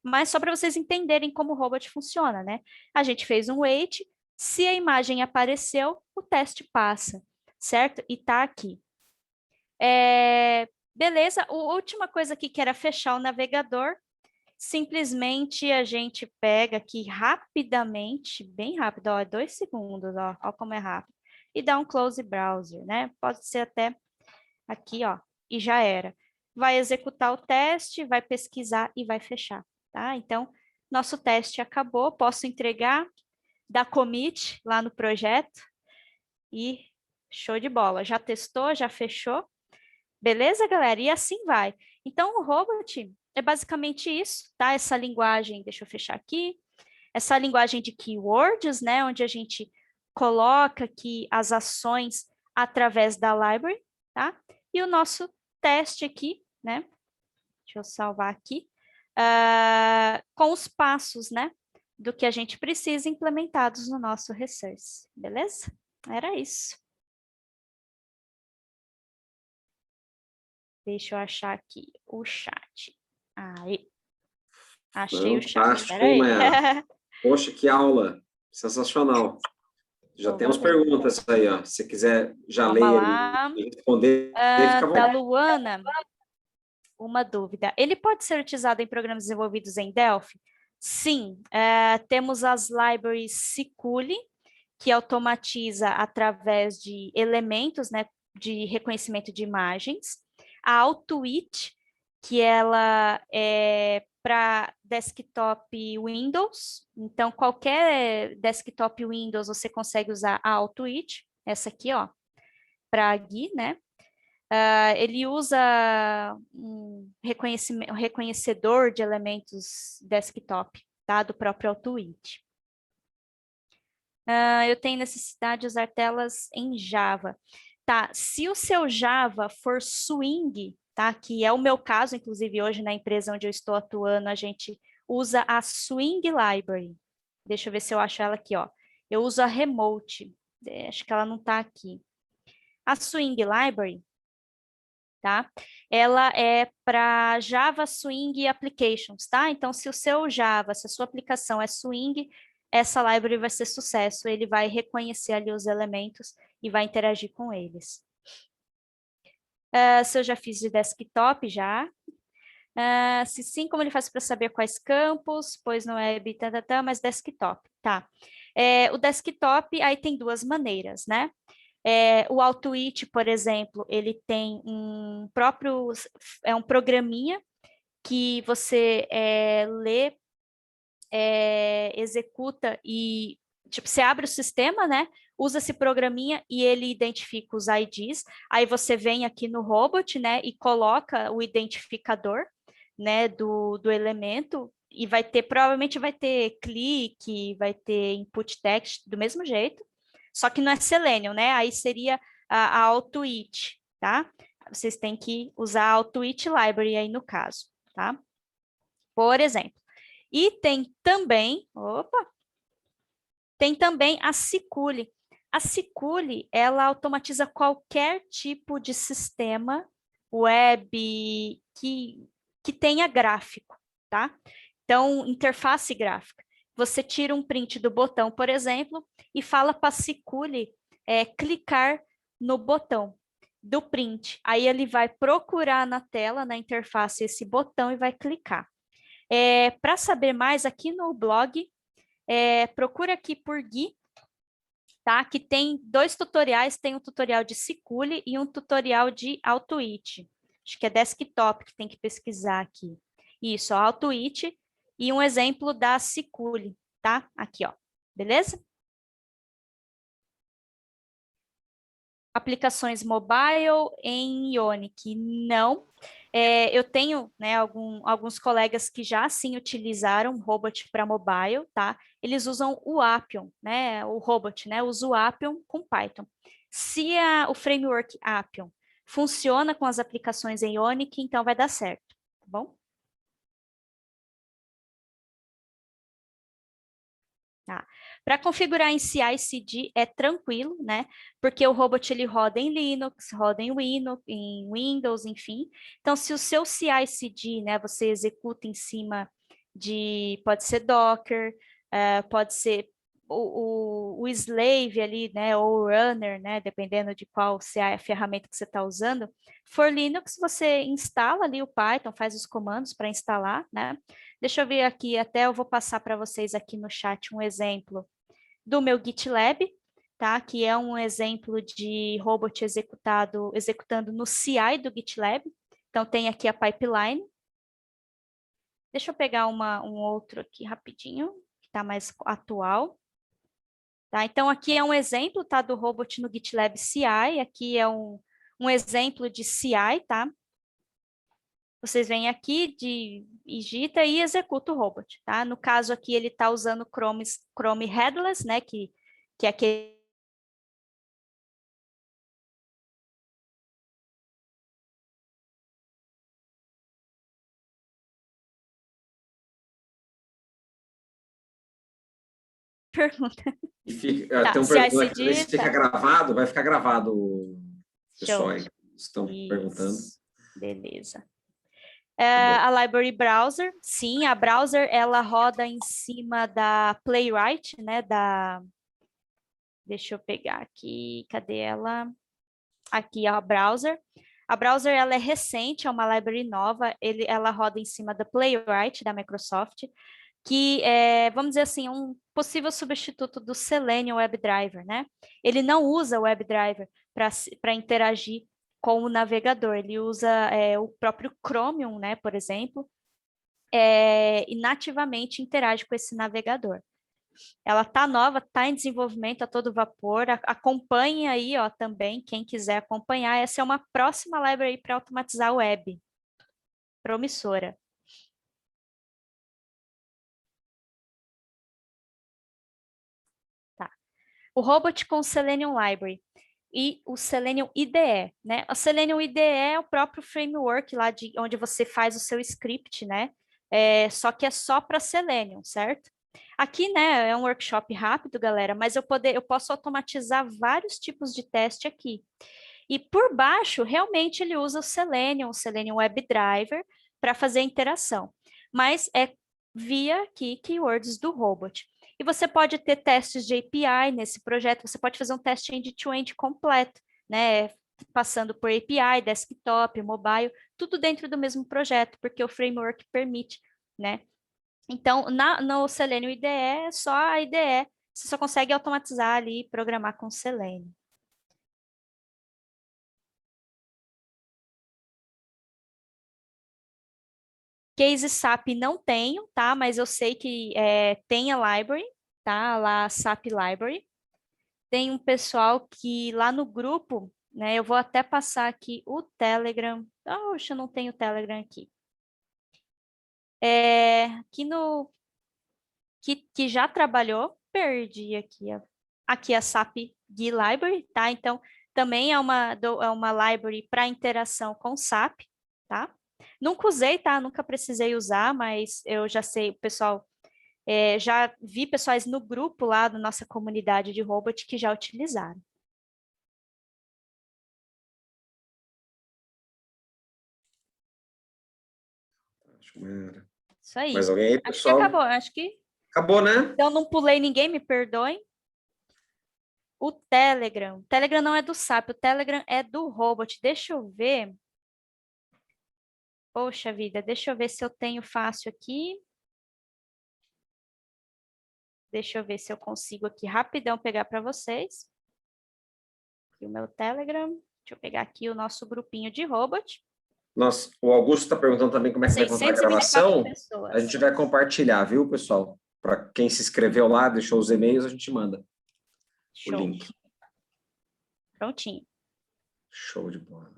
Mas só para vocês entenderem como o robot funciona, né? A gente fez um wait, se a imagem apareceu, o teste passa, certo? E tá aqui. Beleza, a última coisa aqui que era fechar o navegador, simplesmente a gente pega aqui rapidamente, bem rápido, ó, 2 segundos, ó como é rápido, e dá um close browser, né? Pode ser até aqui, ó, e já era. Vai executar o teste, vai pesquisar e vai fechar, tá? Então, nosso teste acabou, posso entregar, dar commit lá no projeto e show de bola. Já testou, já fechou. Beleza, galera? E assim vai. Então, o robot é basicamente isso, tá? Essa linguagem, deixa eu fechar aqui, essa linguagem de keywords, né? Onde a gente coloca aqui as ações através da library, tá? E o nosso teste aqui, né? Deixa eu salvar aqui, com os passos, né? Do que a gente precisa implementados no nosso resource, beleza? Era isso. Deixa eu achar aqui o chat. Aí. Achei o chat. Fantástico, hein, Mayara? Poxa, que aula. Sensacional. Já temos perguntas aí, ó. Se você quiser já ler e responder, fica à da vontade. Luana, uma dúvida. Ele pode ser utilizado em programas desenvolvidos em Delphi? Sim. Temos as libraries Siculi, que automatiza através de elementos, né, de reconhecimento de imagens. A Auto-It, que ela é para desktop Windows. Então, qualquer desktop Windows você consegue usar a Auto-It, essa aqui, ó, para GUI, né? Ele usa um reconhecedor de elementos desktop, tá? Do próprio Auto-It. Eu tenho necessidade de usar telas em Java. Tá, se o seu Java for Swing, tá? Que é o meu caso, inclusive hoje na empresa onde eu estou atuando, a gente usa a Swing Library. Deixa eu ver se eu acho ela aqui, ó. Eu uso a Remote. Acho que ela não está aqui. A Swing Library, tá? Ela é para Java Swing Applications, tá? Então, se o seu Java, se a sua aplicação é Swing, essa library vai ser sucesso. Ele vai reconhecer ali os elementos e vai interagir com eles. Se eu já fiz de desktop, já. Se sim, como ele faz para saber quais campos, pois não é web, mas desktop, tá? O desktop, aí tem duas maneiras, né? O Auto-It, por exemplo, ele tem um próprio, um programinha que você lê, executa e, tipo, você abre o sistema, né? Usa esse programinha e ele identifica os IDs. Aí você vem aqui no robot, né? E coloca o identificador, né? Do elemento e vai ter, provavelmente vai ter clique, vai ter input text do mesmo jeito. Só que não é Selenium, né? Aí seria a Auto-It, tá? Vocês têm que usar a Auto-It Library aí no caso, tá? Por exemplo. E tem também, tem também a Siculi. A Siculi, ela automatiza qualquer tipo de sistema web que tenha gráfico, tá? Então, interface gráfica. Você tira um print do botão, por exemplo, e fala para a Siculi clicar no botão do print. Aí ele vai procurar na tela, na interface, esse botão e vai clicar. Para saber mais, aqui no blog, procura aqui por Gui, tá? Que tem 2 tutoriais, tem um tutorial de Siculi e um tutorial de Auto-It. Acho que é desktop que tem que pesquisar aqui. Isso, ó, Altuit e um exemplo da Siculi, tá? Aqui, ó. Beleza? Aplicações mobile em Ionic, não. Eu tenho, né, alguns colegas que já sim utilizaram Robot para mobile, tá? Eles usam o Appium, né, o Robot, né, usa o Appium com Python. Se o framework Appium funciona com as aplicações em Ionic, então vai dar certo, tá bom? Tá. Para configurar em CI/CD é tranquilo, né? Porque o robot ele roda em Linux, roda em Windows, enfim. Então, se o seu CI/CD, né, você executa em cima de, pode ser Docker, pode ser o slave ali, né, ou o runner, né, dependendo de qual CI a ferramenta que você está usando. For Linux, você instala ali o Python, faz os comandos para instalar, né? Deixa eu ver aqui, até eu vou passar para vocês aqui no chat um exemplo do meu GitLab, tá? Que é um exemplo de robot executando no CI do GitLab. Então, tem aqui a pipeline. Deixa eu pegar um outro aqui rapidinho, que está mais atual. Tá? Então, aqui é um exemplo, tá? Do robot no GitLab CI. Aqui é um exemplo de CI, tá? Vocês vêm aqui, digita e executa o robot, tá? No caso aqui, ele está usando Chrome Headless, né? Que é aquele... Pergunta. E fica, Tá, estão perguntando aqui também CI/CD, se fica tá. gravado, vai ficar gravado, Show. pessoal aí estão perguntando. Isso. Beleza. Tá bom. A Library Browser, sim, a browser, ela roda em cima da Playwright, né? Deixa eu pegar aqui, cadê ela? Aqui, a browser. A browser, ela é recente, é uma library nova, ela roda em cima da Playwright, da Microsoft, que é, vamos dizer assim, um possível substituto do Selenium WebDriver, né? Ele não usa o WebDriver para interagir com o navegador, ele usa o próprio Chromium, né, por exemplo, e nativamente interage com esse navegador. Ela tá nova, tá em desenvolvimento a todo vapor. Acompanhe aí, ó, também, quem quiser acompanhar. Essa é uma próxima library para automatizar a web. Promissora. Tá. O Robot com Selenium Library e o Selenium IDE, né? O Selenium IDE é o próprio framework lá de onde você faz o seu script, né? Só que é só para Selenium, certo? Aqui, né, é um workshop rápido, galera, mas eu posso automatizar vários tipos de teste aqui. E por baixo, realmente ele usa o Selenium WebDriver, para fazer a interação. Mas é via aqui keywords do robot. E você pode ter testes de API nesse projeto, você pode fazer um teste end-to-end completo, né? Passando por API, desktop, mobile, tudo dentro do mesmo projeto, porque o framework permite, né? Então, no Selenium IDE, é só a IDE, você só consegue automatizar ali e programar com Selenium. Case SAP não tenho, tá? Mas eu sei que tem a library, tá? Lá a SAP Library. Tem um pessoal que lá no grupo, né? Eu vou até passar aqui o Telegram. Oxe, eu não tenho o Telegram aqui. Aqui no... Que já trabalhou, perdi aqui. Aqui a SAP Gui Library, tá? Então, também é uma library para interação com SAP, tá? Nunca usei, tá? Nunca precisei usar, mas eu já sei, o pessoal, já vi pessoais no grupo lá da nossa comunidade de robot que já utilizaram. Acho que era. Isso aí. Mais alguém aí, Acho que pessoal? acabou, acho que Acabou, né? eu não pulei ninguém, me perdoem. O Telegram. O Telegram não é do SAP, o Telegram é do robot. Deixa eu ver. Poxa vida, deixa eu ver se eu tenho fácil aqui. Deixa eu ver se eu consigo aqui rapidão pegar para vocês. Aqui o meu Telegram. Deixa eu pegar aqui o nosso grupinho de robot. O Augusto está perguntando também como é que vai encontrar a 624 gravação. pessoas. A gente vai compartilhar, viu, pessoal? Para quem se inscreveu lá, deixou os e-mails, a gente manda o Show. link. Prontinho. Show de bola.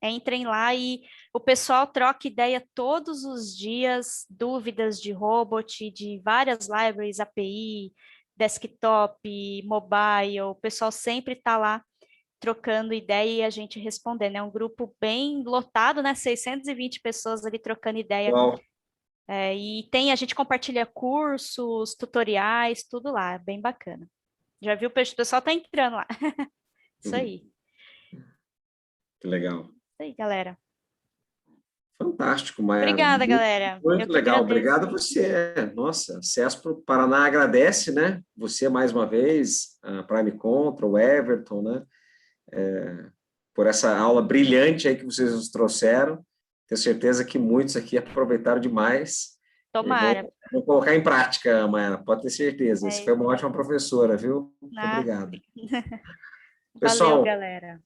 Entrem lá e o pessoal troca ideia todos os dias, dúvidas de robot, de várias libraries, API, desktop, mobile, o pessoal sempre está lá trocando ideia e a gente respondendo. É um grupo bem lotado, né? 620 pessoas ali trocando ideia. Uau. E a gente compartilha cursos, tutoriais, tudo lá, é bem bacana. Já viu, o pessoal tá entrando lá. Isso aí. Que legal. Isso aí, galera. Fantástico, Mayara. Obrigada, galera. Muito legal. Obrigado a você. Nossa, CESPRO Paraná agradece, né? Você mais uma vez, a Prime Contra, o Everton, né? Por essa aula brilhante aí que vocês nos trouxeram. Tenho certeza que muitos aqui aproveitaram demais. Tomara. Vou colocar em prática, Mayara, pode ter certeza. Você foi uma ótima professora, viu? Muito obrigado. Pessoal, Valeu, galera.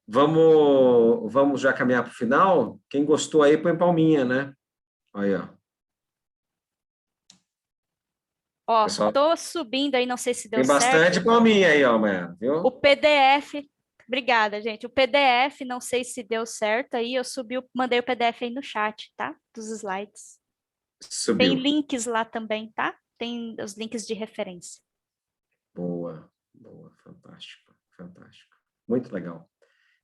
Vamos já caminhar para o final? Quem gostou aí, põe palminha, né? Aí, ó. Ó, Pessoal, tô subindo aí, não sei se deu tem certo. bastante palminha aí, ó, Mayara, viu? O PDF, obrigada, gente. O PDF, não sei se deu certo aí, eu mandei o PDF aí no chat, tá? Dos slides. Subiu. Tem links lá também, tá? Tem os links de referência. Boa, fantástico, fantástico. Muito legal.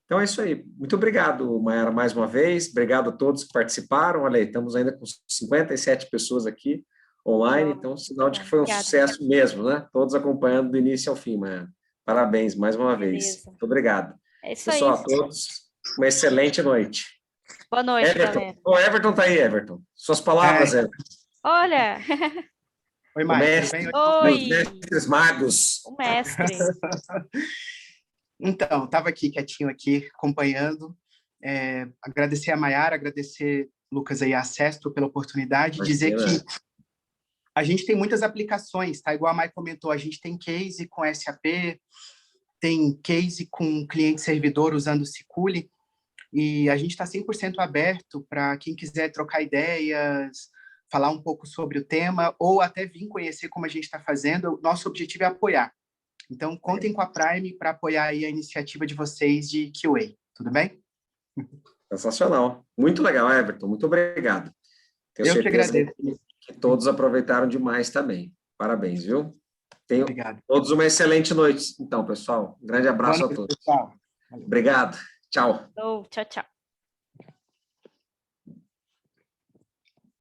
Então é isso aí. Muito obrigado, Mayara, mais uma vez. Obrigado a todos que participaram. Olha aí, estamos ainda com 57 pessoas aqui online, então sinal de que foi um sucesso mesmo, né? Todos acompanhando do início ao fim, Mayara. Parabéns mais uma vez. Muito obrigado. É isso Pessoal, aí. a todos, uma excelente noite. Boa noite, Everton. galera. O Everton está aí, Everton. Suas palavras, Everton. Olha! Oi, Maia, tudo bem? Oi! Mestres magos. O mestre. Então, estava aqui quietinho aqui, acompanhando. Agradecer a Mayara, agradecer, Lucas, aí, a Sestro pela oportunidade, dizer que a gente tem muitas aplicações, tá? Igual a Mai comentou, a gente tem case com SAP, tem case com cliente-servidor usando Siculi, e a gente está 100% aberto para quem quiser trocar ideias, falar um pouco sobre o tema, ou até vir conhecer como a gente está fazendo. Nosso objetivo é apoiar. Então, contem com a Prime para apoiar aí a iniciativa de vocês de QA. Tudo bem? Sensacional. Muito legal, Everton. Muito obrigado. Tenho Eu que agradeço. Que todos aproveitaram demais também. Parabéns, viu? Tenham Obrigado. todos uma excelente noite. Então, pessoal, um grande abraço a todos. Pessoal. Obrigado. Tchau. Tchau, tchau.